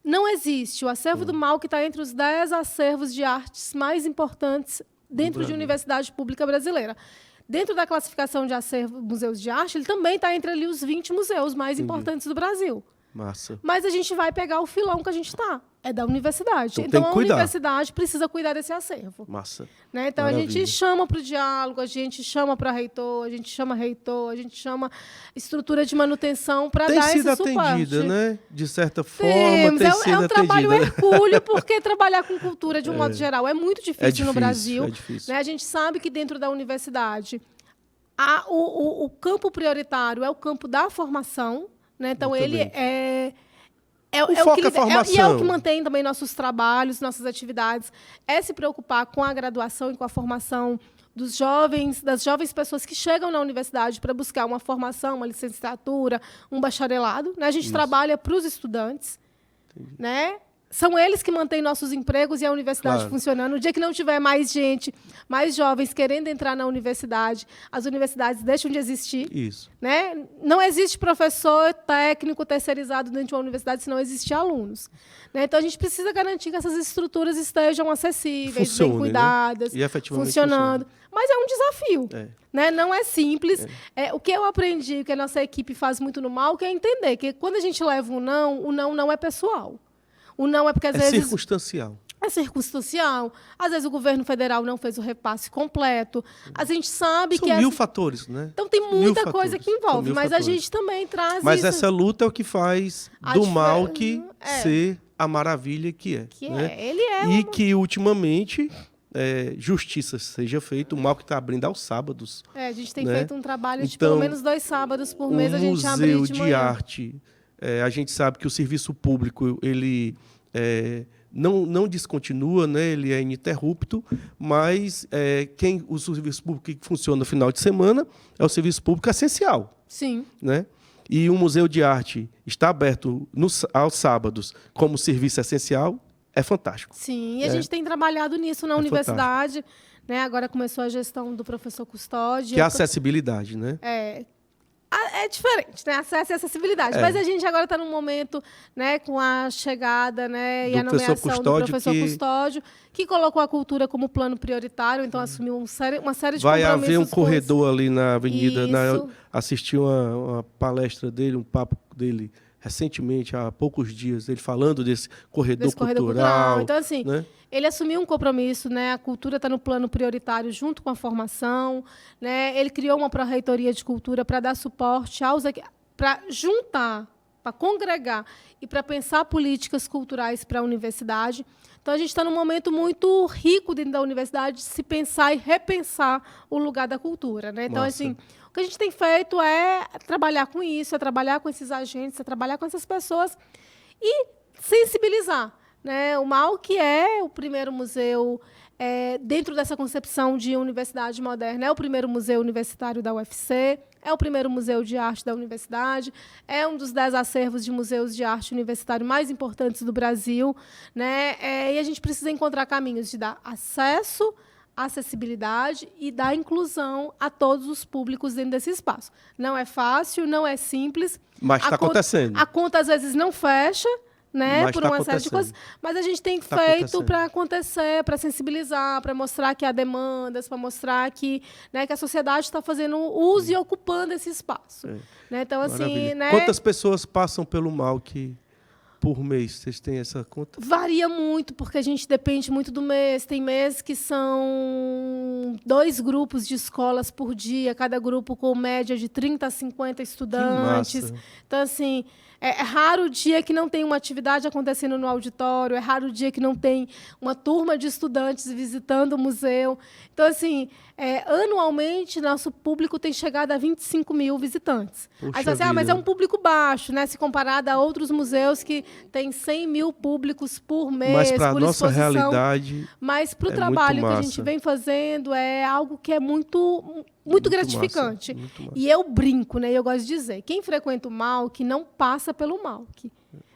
não existe. O acervo do MAUC está entre os 10 acervos de artes mais importantes dentro de universidade pública brasileira. Dentro da classificação de acervo museus de arte, ele também está entre ali os 20 museus mais importantes do Brasil. Massa. Mas a gente vai pegar o filão que a gente está. É da universidade. Então, Então tem a que cuidar. universidade precisa cuidar desse acervo. Massa. Né? Então, Maravilha. a gente chama para o diálogo, a gente chama para reitor, a gente chama reitor, a gente chama estrutura de manutenção para Tem dar sido esse suporte. atendida, né? De certa forma, Temos. tem sido É um trabalho atendida. hercúleo, porque trabalhar com cultura, de um modo geral, é muito difícil, difícil, no Brasil. é difícil. Né? A gente sabe que dentro da universidade, o campo prioritário é o campo da formação. Né? Então, Muito ele bem. o foco que é formação. e é o que mantém também nossos trabalhos, nossas atividades, é se preocupar com a graduação e com a formação dos jovens, das jovens pessoas que chegam na universidade para buscar uma formação, uma licenciatura, um bacharelado. Né? A gente trabalha para os estudantes. Né? São eles que mantêm nossos empregos e a universidade Claro. funcionando. No dia que não tiver mais gente, mais jovens querendo entrar na universidade, as universidades deixam de existir. Isso. Né? Não existe professor técnico terceirizado dentro de uma universidade se não existir alunos. Né? Então, a gente precisa garantir que essas estruturas estejam acessíveis, Funcione, bem né? cuidadas, E efetivamente funcionando. Mas é um desafio. É. Né? Não é simples. O que eu aprendi, o que a nossa equipe faz muito no MAUC, é entender que quando a gente leva o não não é pessoal. O não é porque, às É vezes... circunstancial. É circunstancial. Às vezes o governo federal não fez o repasse completo. A gente sabe São que... 1000 fatores, né? Então tem muita Mil coisa fatores. que São envolve, 1000 mas a fatores. gente também traz Mas isso. essa luta é o que faz A do difer- MAUC é. ser a maravilha que é. Que né? é. Ele é E que, ultimamente, justiça seja feita. O MAUC está abrindo aos sábados. a gente tem né? feito um trabalho de Então, pelo menos 2 sábados por mês, O a gente abre Museu de de manhã. Arte, a gente sabe que o serviço público, ele não descontinua, né? Ele é ininterrupto, mas o serviço público que funciona no final de semana é o serviço público essencial. Sim. Né? E o Museu de Arte está aberto aos sábados como serviço essencial, é fantástico. Sim, e a gente tem trabalhado nisso na universidade. Né? Agora começou a gestão do professor Custódio. Que é a acessibilidade, né? É diferente, né? Acesso e acessibilidade. Mas a gente agora está num momento, né, com a chegada, né, e Do a nomeação professor do professor Custódio, Custódio, que colocou a cultura como plano prioritário, então assumiu uma série de Vai compromissos. haver um com corredor ali na avenida. Isso. Assisti uma palestra dele, um papo dele recentemente, há poucos dias, ele falando desse corredor cultural. Então, assim, né? ele assumiu um compromisso, né? A cultura está no plano prioritário junto com a formação, né? Ele criou uma pró-reitoria de cultura para dar suporte para juntar, para congregar e para pensar políticas culturais para a universidade. Então, a gente está num momento muito rico dentro da universidade de se pensar e repensar o lugar da cultura, né? Então, Nossa. assim, o que a gente tem feito é trabalhar com isso, é trabalhar com esses agentes, é trabalhar com essas pessoas e sensibilizar. Né? O MAUC é o primeiro museu, dentro dessa concepção de universidade moderna, é o primeiro museu universitário da UFC, é o primeiro museu de arte da universidade, é um dos 10 acervos de museus de arte universitário mais importantes do Brasil. Né? E a gente precisa encontrar caminhos de dar acesso, acessibilidade e dar inclusão a todos os públicos dentro desse espaço. Não é fácil, não é simples. Mas está acontecendo. A conta, às vezes, não fecha, né, Mas por tá uma série de coisas, mas a gente tem Tá feito acontecendo. para acontecer, para sensibilizar, para mostrar que há demandas, para mostrar que, né, que a sociedade está fazendo uso e ocupando esse espaço. Né? Então, assim, Maravilha. né, Quantas pessoas passam pelo MAUC por mês? Vocês têm essa conta? varia muito, porque a gente depende muito do mês. Tem meses que são 2 grupos de escolas por dia, cada grupo com média de 30 a 50 estudantes. massa. Então, assim, é raro o dia que não tem uma atividade acontecendo no auditório, é raro o dia que não tem uma turma de estudantes visitando o museu. Então, assim, anualmente, nosso público tem chegado a 25 mil visitantes. Puxa Aí você fala assim, mas é vida. um público baixo, né? Se comparado a outros museus que têm 100 mil públicos por mês, Mas para a por nossa exposição. realidade, Mas para o é trabalho muito que a massa. gente vem fazendo é algo que é muito gratificante. massa, muito massa. E eu brinco, né? E eu gosto de dizer, quem frequenta o MAUC não passa pelo MAUC.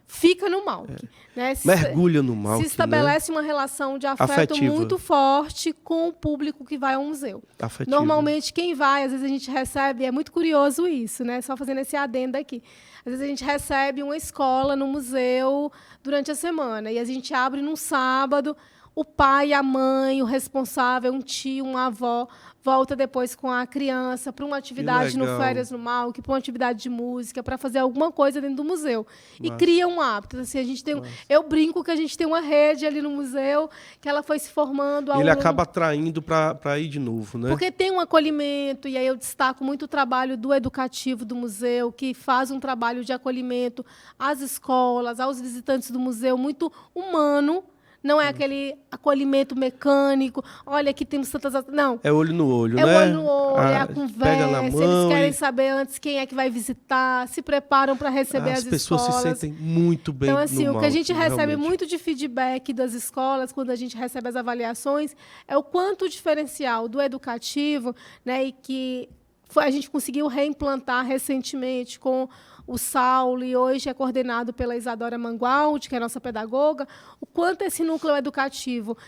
fica no Malc. Né? Mergulha no Malc, se estabelece uma relação de afeto afetiva, muito forte com o público que vai ao museu. afetiva. Normalmente, quem vai, às vezes a gente recebe, é muito curioso isso, né? Só fazendo esse adendo aqui. Às vezes a gente recebe uma escola no museu durante a semana, e a gente abre num sábado, o pai, a mãe, o responsável, um tio, uma avó, volta depois com a criança para uma atividade no Férias no Malc, para uma atividade de música, para fazer alguma coisa dentro do museu. E cria um hábito. Assim, a gente tem eu brinco que a gente tem uma rede ali no museu, que ela foi se formando. Ele acaba atraindo para ir de novo, né? Porque tem um acolhimento, e aí eu destaco muito o trabalho do educativo do museu, que faz um trabalho de acolhimento às escolas, aos visitantes do museu, muito humano. Não é aquele acolhimento mecânico. Olha, aqui temos tantas... Não. É olho no olho, né? É olho no olho, é a conversa. Pega na mão eles querem saber antes quem é que vai visitar, se preparam para receber as escolas. As pessoas se sentem muito bem então, assim, no o que a gente Malc, recebe realmente. muito de feedback das escolas, quando a gente recebe as avaliações, é o quanto o diferencial do educativo, né, e que a gente conseguiu reimplantar recentemente com o Saulo, e hoje é coordenado pela Isadora Mangualdi, que é a nossa pedagoga, o quanto esse núcleo educativo,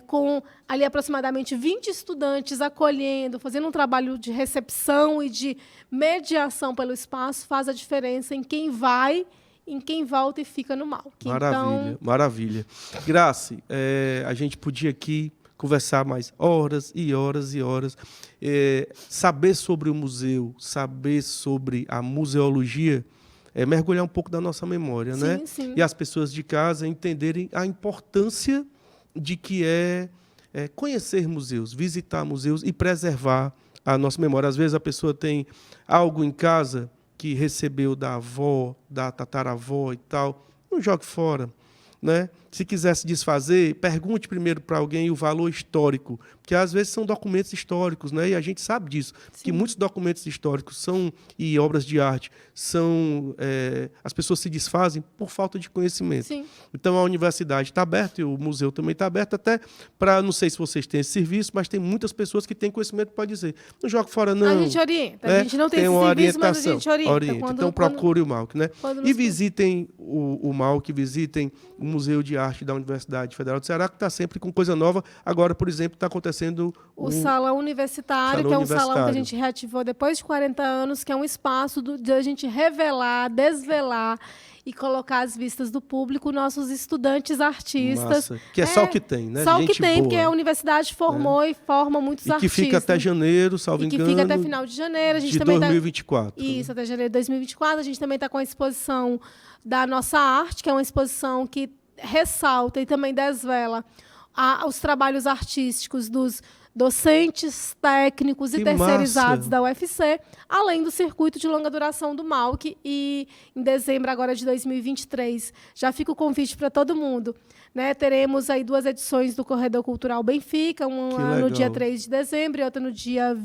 com ali aproximadamente 20 estudantes acolhendo, fazendo um trabalho de recepção e de mediação pelo espaço, faz a diferença em quem vai, em quem volta e fica no Malc. Maravilha, maravilha. Grace, a gente podia aqui conversar mais horas e horas e horas. Saber sobre o museu, saber sobre a museologia, mergulhar um pouco da nossa memória, sim, né? Sim. E as pessoas de casa entenderem a importância de que conhecer museus, visitar museus e preservar a nossa memória. Às vezes a pessoa tem algo em casa que recebeu da avó, da tataravó e tal, não jogue fora. Né? Se quiser se desfazer, pergunte primeiro para alguém o valor histórico, porque às vezes são documentos históricos, né? E a gente sabe disso, Sim. que muitos documentos históricos e obras de arte as pessoas se desfazem por falta de conhecimento. Sim. Então a universidade está aberta e o museu também está aberto, até para, não sei se vocês têm esse serviço, mas tem muitas pessoas que têm conhecimento, pode dizer, não jogue fora não. A gente orienta, a gente não tem esse uma serviço, mas a orientação, gente orienta. Então procure o Malc, né? E visitem o Malc, visitem o Museu de Arte da Universidade Federal do Ceará, que está sempre com coisa nova. Agora, por exemplo, está acontecendo o Salão Universitário, que é um salão que a gente reativou depois de 40 anos, que é um espaço de a gente revelar, desvelar e colocar às vistas do público nossos estudantes artistas. Massa. Que é só o que tem, né? Só gente o que tem, boa. Porque a universidade formou e forma muitos artistas. E que fica até janeiro, salvo engano. E que fica até final de janeiro. A gente de também 2024. Isso, até janeiro de 2024. A gente também está com a exposição da nossa arte, que é uma exposição que ressalta e também desvela os trabalhos artísticos dos docentes, técnicos e terceirizados da UFC, além do circuito de longa duração do Malc. E em dezembro agora de 2023, já fica o convite para todo mundo. Né? Teremos aí 2 edições do Corredor Cultural Benfica, uma no dia 3 de dezembro e outra no dia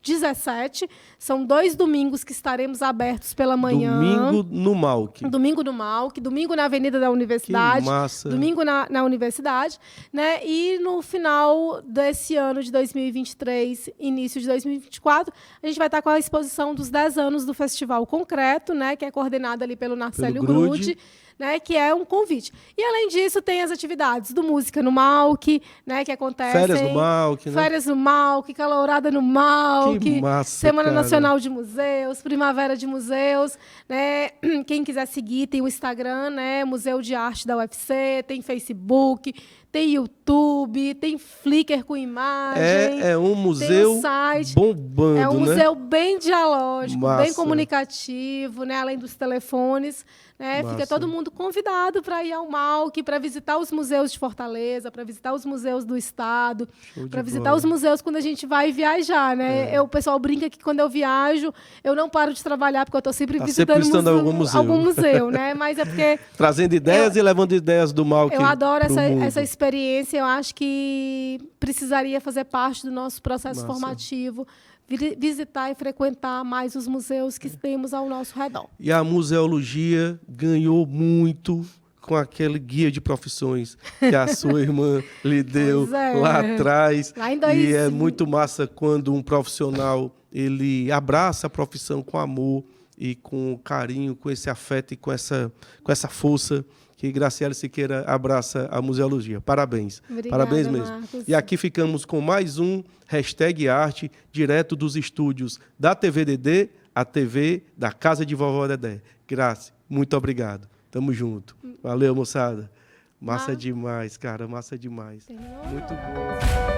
17. São 2 domingos que estaremos abertos pela manhã. Domingo no Malc. Domingo no Malc, domingo na Avenida da Universidade. Que massa. Domingo na Universidade. Né? E no final desse ano de 2023, início de 2024, a gente vai estar com a exposição dos 10 anos do Festival Concreto, né? Que é coordenada ali pelo Narcélio Grude. Né, que é um convite. E, além disso, tem as atividades do Música no Malc, né, que acontecem... Férias no Malc, né? Férias no Malc, Calourada no Malc, que massa, Semana cara. Nacional de Museus, Primavera de Museus. Né? Quem quiser seguir, tem o Instagram, né, Museu de Arte da UFC, tem Facebook, tem YouTube, tem Flickr com imagem. É um museu um site, bombando, é um né? museu bem dialógico, Massa. bem comunicativo, né? Além dos telefones. Né? Fica todo mundo convidado para ir ao Malc, para visitar os museus de Fortaleza, para visitar os museus do Estado, para visitar os museus quando a gente vai viajar. Né? O pessoal brinca que quando eu viajo, eu não paro de trabalhar, porque eu estou sempre visitando algum museu. Né? Mas é porque... Trazendo ideias e levando ideias do Malc. Eu adoro essa experiência. Eu acho que precisaria fazer parte do nosso processo formativo, visitar e frequentar mais os museus que temos ao nosso redor. E a museologia ganhou muito com aquele guia de profissões que a sua irmã lhe deu lá atrás. Lá em E é muito massa quando um profissional ele abraça a profissão com amor e com carinho, com esse afeto e com essa força que Graciela Siqueira abraça a museologia. Parabéns. Obrigada, Parabéns mesmo. Marcos. E aqui ficamos com mais um #Arte, direto dos estúdios da TVDD, a TV da Casa de Vovó Dedé. Graça, muito obrigado. Tamo junto. Valeu, moçada. Massa demais, cara. Massa demais. Muito bom.